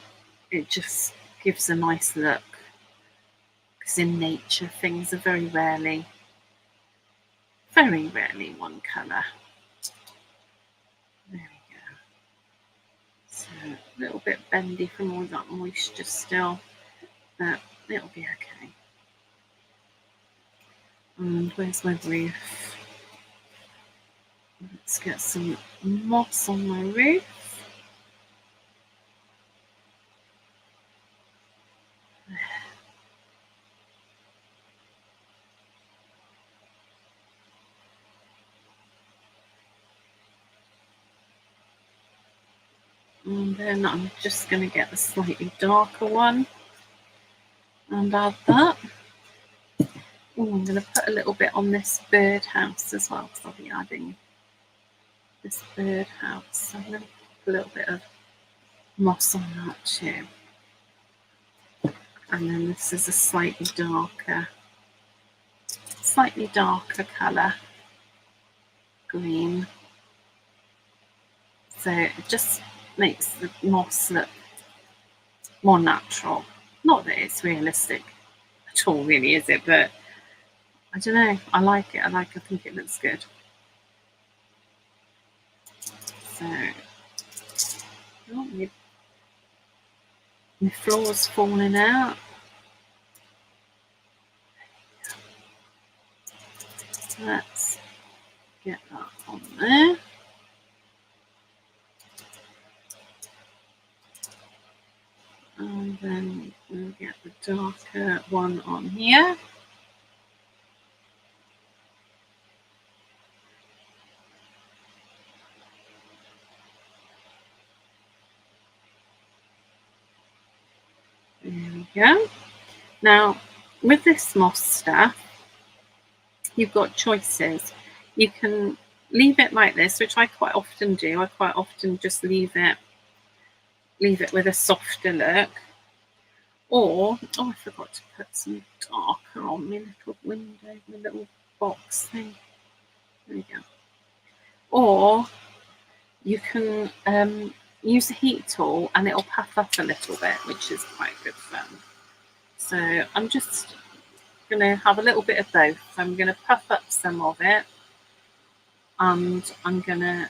it just gives a nice look. Because in nature, things are very rarely one colour. There we go. So a little bit bendy from all that moisture still, but it'll be okay. And where's my roof? Let's get some moss on my roof. And then I'm just going to get the slightly darker one and add that. Oh, I'm going to put a little bit on this birdhouse as well, because I'll be adding this birdhouse. So I'm going to put a little bit of moss on that too. And then this is a slightly darker colour, green. So it just makes the moss look more natural. Not that it's realistic at all, really, is it? But I don't know. I like it. I think it looks good. So, oh, my floor's falling out. Let's get that on there. And then we'll get the darker one on here. There we go. Now, with this moss stuff, you've got choices. You can leave it like this, which I quite often do. I quite often just leave it leave it with a softer look. Or, oh, I forgot to put some darker on my little window, my little box thing. There we go. Or you can use the heat tool and it'll puff up a little bit, which is quite good fun. So I'm just going to have a little bit of both. I'm going to puff up some of it and I'm going to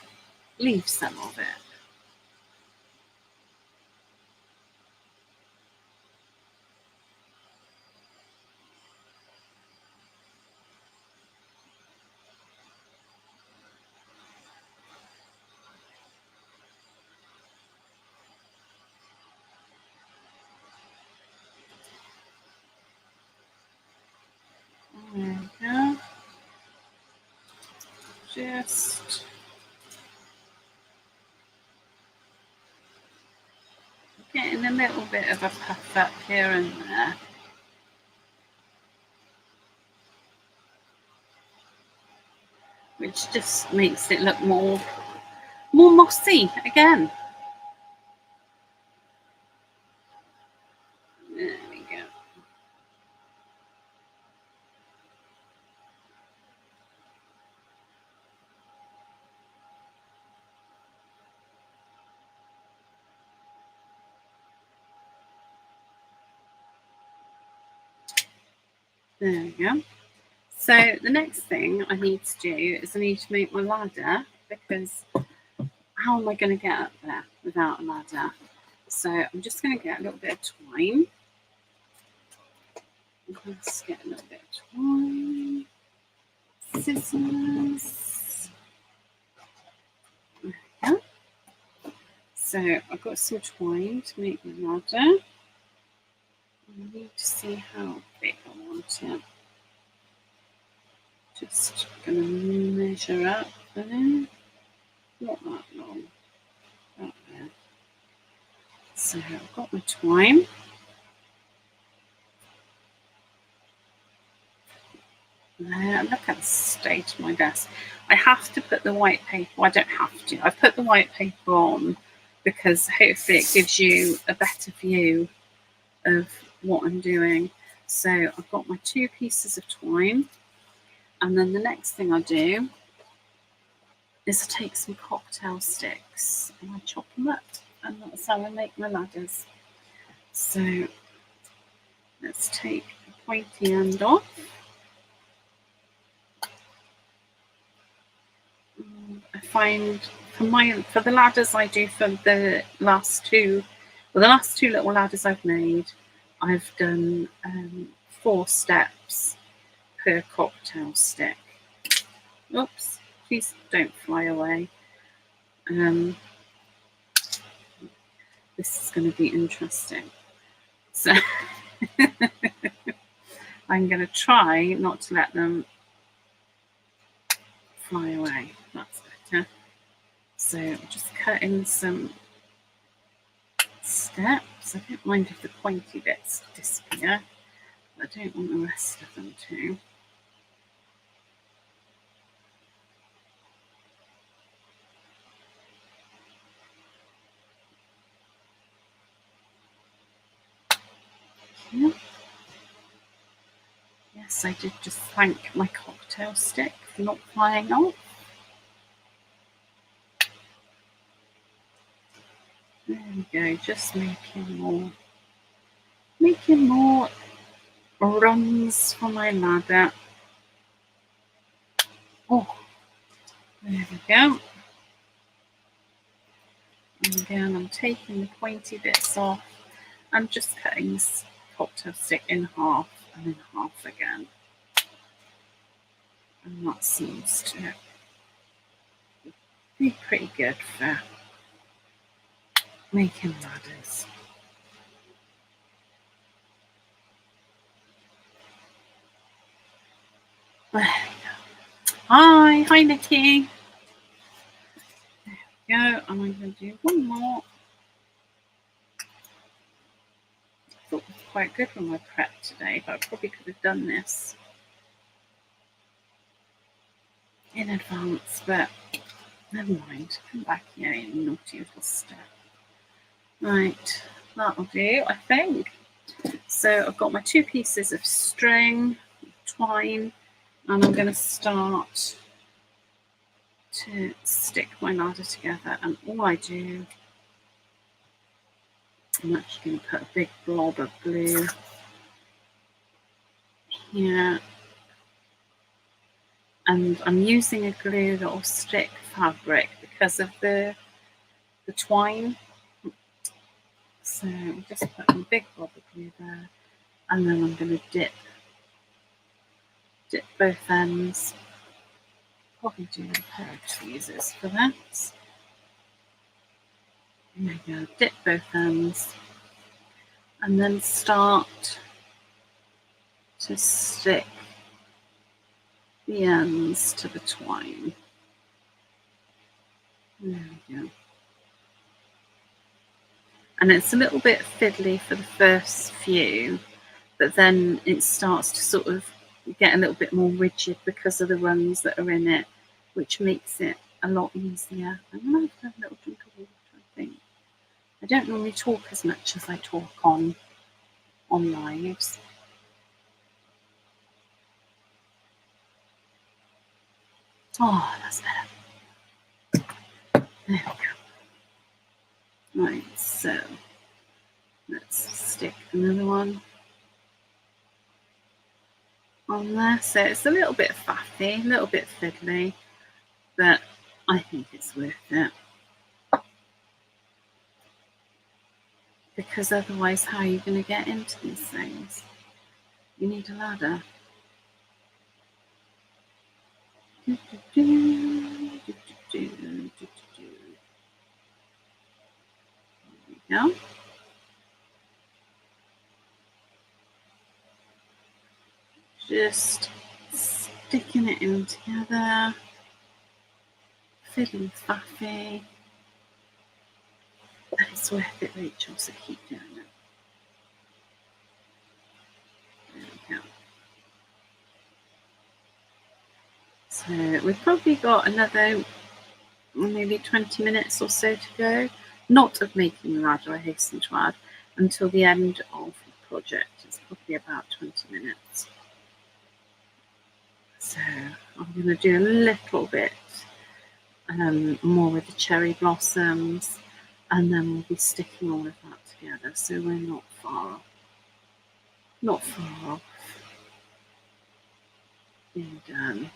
leave some of it. There we go. Just getting a little bit of a puff up here and there. Which just makes it look more mossy again. There we go. There we go. So the next thing I need to do is I need to make my ladder, because how am I going to get up there without a ladder? So I'm just going to get a little bit of twine. Let's get a little bit of twine. Scissors. There we go. So I've got some twine to make my ladder. I need to see how big I want it. Just going to measure up there. Not that long. About there. So I've got my twine. There, look at the state of my desk. I have to put the white paper, well, I don't have to. I've put the white paper on because hopefully it gives you a better view of what I'm doing. So I've got my 2 pieces of twine, and then the next thing I do is I take some cocktail sticks and I chop them up, and that's how I make my ladders. So let's take the pointy end off. I find for the ladders I do for the last 2, well, the last 2 little ladders I've made, I've done 4 steps per cocktail stick. Oops, please don't fly away. This is going to be interesting. So I'm going to try not to let them fly away. That's better. So I'm just cutting some steps. I don't mind if the pointy bits disappear, but I don't want the rest of them to. Yeah. Yes, I did just thank my cocktail stick for not flying off. There we go, just making more rungs for my ladder. Oh, there we go. And again, I'm taking the pointy bits off. I'm just cutting this cocktail stick in half and in half again. And that seems to be pretty good for making ladders. Hi Nikki. There we go, and I'm going to do one more. I thought it was quite good with my prep today, but I probably could have done this in advance, but never mind. Come back here, you naughty little step. Right, that'll do, I think. So I've got my 2 pieces of string, twine, and I'm going to start to stick my ladder together. And all I do, I'm actually going to put a big blob of glue here. And I'm using a glue that will stick fabric because of the twine. So I'm just putting a big blob of glue there, and then I'm going to dip both ends. Probably do a pair of tweezers for that. There we go, dip both ends, and then start to stick the ends to the twine. There we go. And it's a little bit fiddly for the first few, but then it starts to sort of get a little bit more rigid because of the rungs that are in it, which makes it a lot easier. I'm going to have a little drink of water, I think. I don't normally talk as much as I talk on lives. Oh, that's better. There we go. Right, so let's stick another one on there. So it's a little bit faffy, a little bit fiddly, but I think it's worth it. Because otherwise, how are you going to get into these things? You need a ladder. There we go. Just sticking it in together. Fiddly faffy. And it's worth it, Rachel, so keep doing it. There we go. So we've probably got another maybe 20 minutes or so to go. Not of making the ladder, I hasten to add, until the end of the project. It's probably about 20 minutes. So I'm going to do a little bit more with the cherry blossoms, and then we'll be sticking all of that together. So we're not far off being done.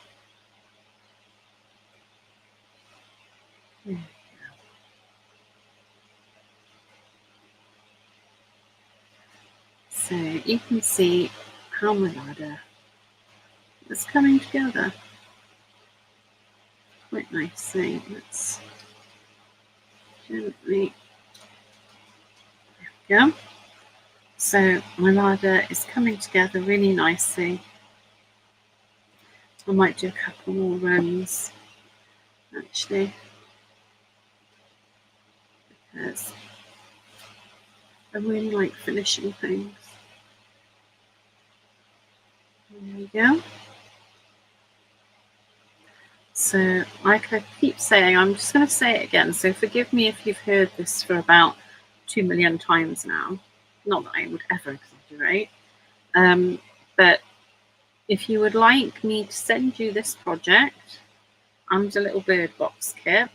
There we go. So you can see how my ladder is coming together quite nicely. Let's gently, there we go. So my ladder is coming together really nicely. I might do a couple more runs actually, because I really like finishing things. There we go. So like I keep saying, I'm just going to say it again. So forgive me if you've heard this for about 2 million times now. Not that I would ever exaggerate. But if you would like me to send you this project and a little bird box kit,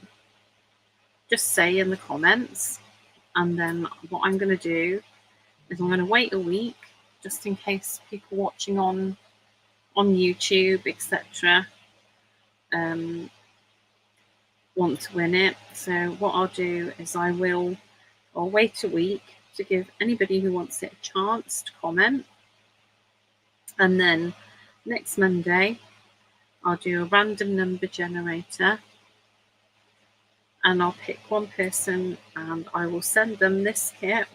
just say in the comments. And then what I'm going to do is I'm going to wait a week just in case people watching on YouTube, etc. Want to win it. So what I'll do is I'll wait a week to give anybody who wants it a chance to comment, and then next Monday I'll do a random number generator, and I'll pick one person and I will send them this kit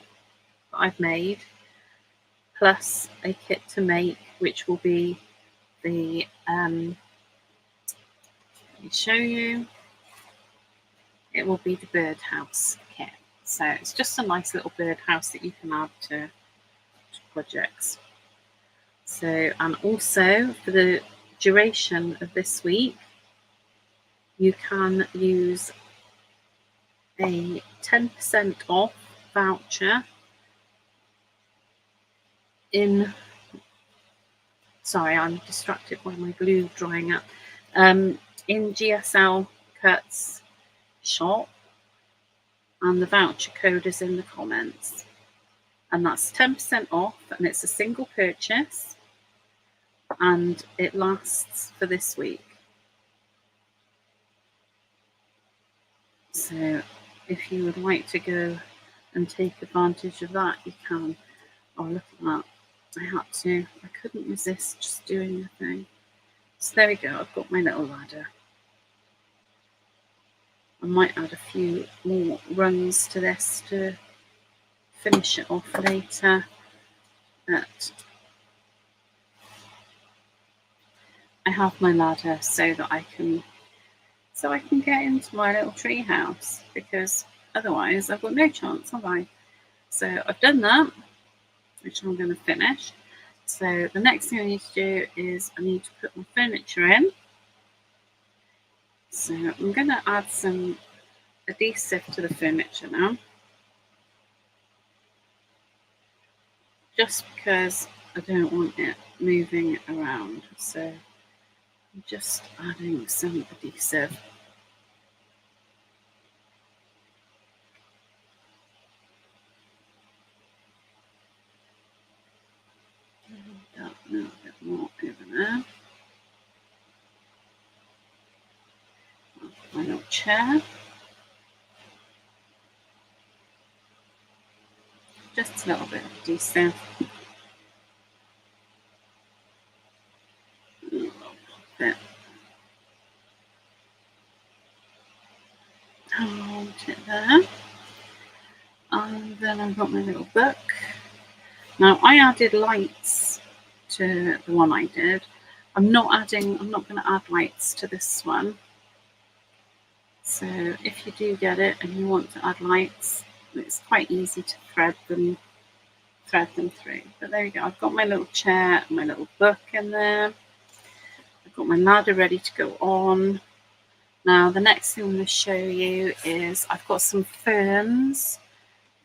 that I've made plus a kit to make, which will be the let me show you. It will be the birdhouse kit. So it's just a nice little birdhouse that you can add to projects. So, and also for the duration of this week, you can use a 10% off voucher in, sorry, I'm distracted by my glue drying up, in GSL Cuts shop, and the voucher code is in the comments, and that's 10% off, and it's a single purchase, and it lasts for this week. So if you would like to go and take advantage of that, you can. Oh, look at that. I couldn't resist just doing the thing. So there we go, I've got my little ladder. I might add a few more rungs to this to finish it off later. But I have my ladder so that I can get into my little tree house, because otherwise I've got no chance, have I? So I've done that, which I'm going to finish. So the next thing I need to do is I need to put my furniture in. So I'm going to add some adhesive to the furniture now, just because I don't want it moving around. So I'm just adding some adhesive. A little bit more over there. My little chair. Just a little bit of adhesive. Bit. Hold it there. And then I've got my little book. Now I added lights to the one I did. I'm not going to add lights to this one. So if you do get it and you want to add lights, it's quite easy to thread them through. But there you go, I've got my little chair and my little book in there. I've got my ladder ready to go on. Now the next thing I'm going to show you is I've got some ferns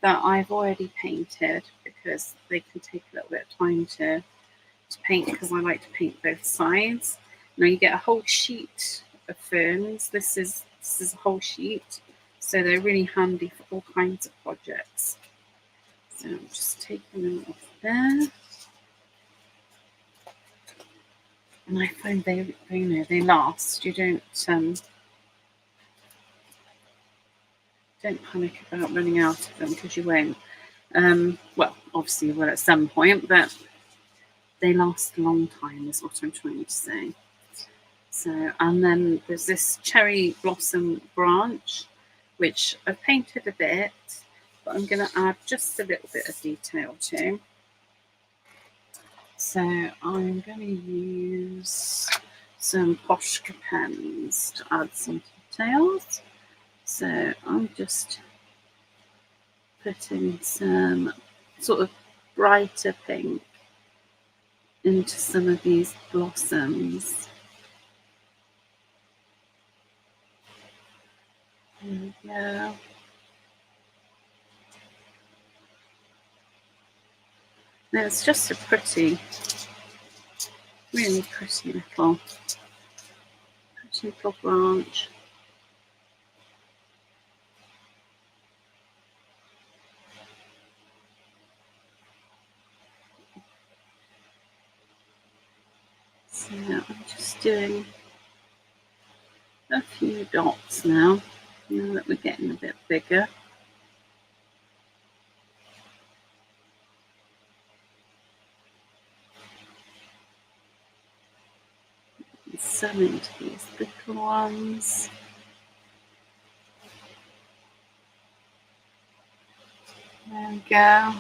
that I've already painted, because they can take a little bit of time to paint, because I like to paint both sides. Now you get a whole sheet of ferns. This is a whole sheet, so they're really handy for all kinds of projects. So I'm just taking them off there, and I find they last. You don't panic about running out of them, because you won't. Well, obviously you will at some point, but they last a long time is what I'm trying to say. So, and then there's this cherry blossom branch, which I've painted a bit, but I'm going to add just a little bit of detail to. So I'm going to use some Posca pens to add some details. So I'm just putting some sort of brighter pink into some of these blossoms. There we go. Now it's just a really pretty little branch. So I'm just doing a few dots now that we're getting a bit bigger. And some into these little ones. There we go. Yeah.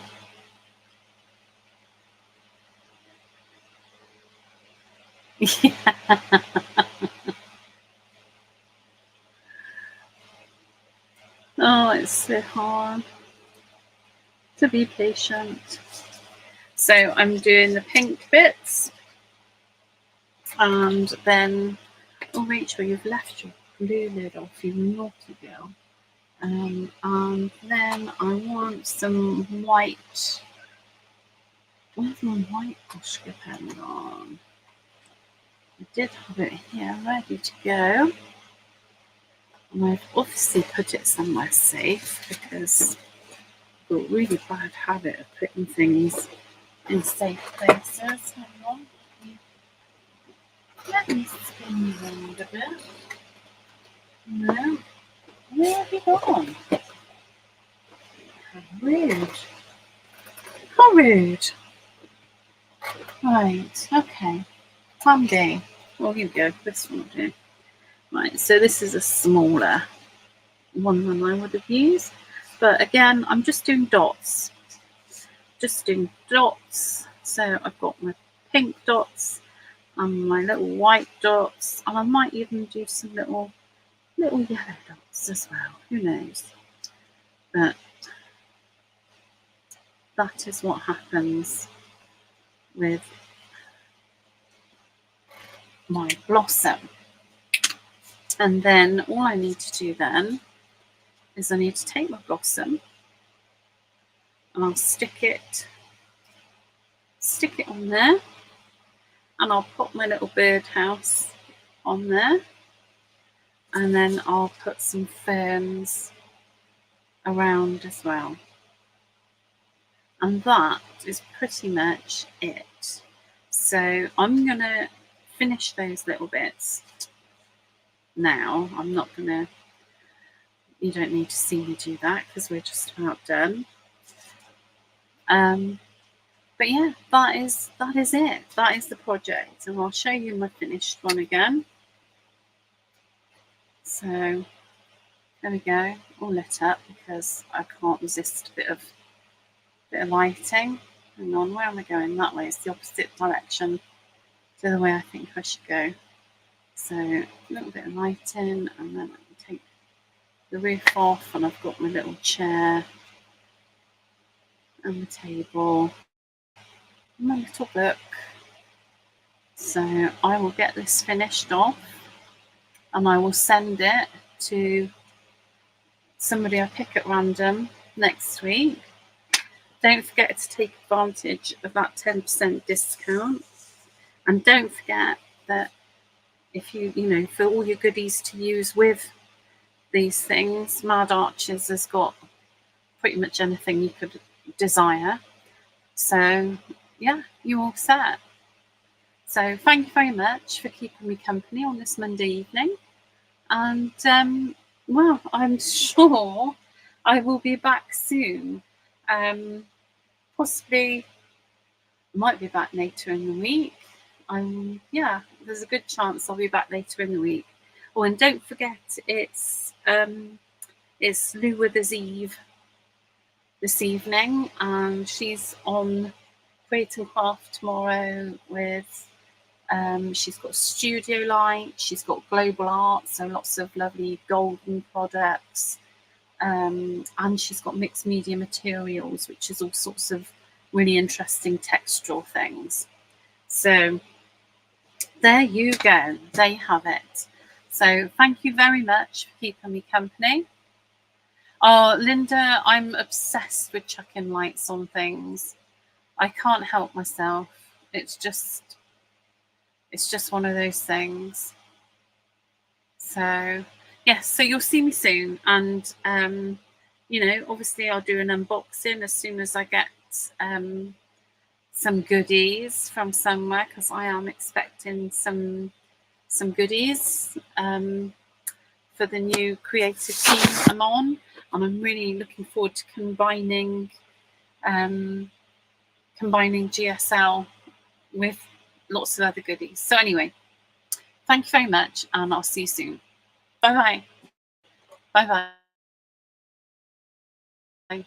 Oh, it's so hard to be patient. So I'm doing the pink bits, and then, oh Rachel, you've left your glue lid off, you naughty girl. And then I want some white. Where's my white Oscar pen gone? I did have it here ready to go. And I've obviously put it somewhere safe because I've got a really bad habit of putting things in safe places. Hang on. Let me spin you around a bit. No. Where have you gone? How rude. How rude. Right, okay. Plan B. Well, here we go. This one will do. Right, so this is a smaller one than I would have used. But again, I'm just doing dots. Just doing dots. So I've got my pink dots and my little white dots. And I might even do some little yellow dots as well. Who knows? But that is what happens with my blossom. And then all I need to do then is I need to take my blossom and I'll stick it on there, and I'll put my little birdhouse on there, and then I'll put some ferns around as well. And that is pretty much it. So I'm going to finish those little bits now. I'm not going to, you don't need to see me do that because we're just about done. But yeah, that is it. That is the project. And I'll show you my finished one again. So there we go, all lit up because I can't resist a bit of lighting. Hang on, where am I going? That way. It's the opposite direction to the way I think I should go. So a little bit of lighting, and then I can take the roof off, and I've got my little chair and the table and my little book. So I will get this finished off and I will send it to somebody I pick at random next week. Don't forget to take advantage of that 10% discount. And don't forget that if you know, for all your goodies to use with these things, Mad Archers has got pretty much anything you could desire. So yeah, you're all set. So thank you very much for keeping me company on this Monday evening. And well, I'm sure I will be back soon. Possibly might be back later in the week. Yeah, there's a good chance I'll be back later in the week. Oh, and don't forget it's Lou Withers Eve this evening, and she's on Create and Craft tomorrow with she's got studio light, she's got global art, so lots of lovely golden products, and she's got mixed media materials, which is all sorts of really interesting textural things. So there you go, there you have it. So thank you very much for keeping me company. Oh, Linda, I'm obsessed with chucking lights on things. I can't help myself. It's just one of those things. So yes, so you'll see me soon, and you know, obviously I'll do an unboxing as soon as I get some goodies from somewhere, because I am expecting some goodies for the new creative team I'm on, and I'm really looking forward to combining GSL with lots of other goodies. So anyway, thank you very much, and I'll see you soon. Bye bye. Bye bye.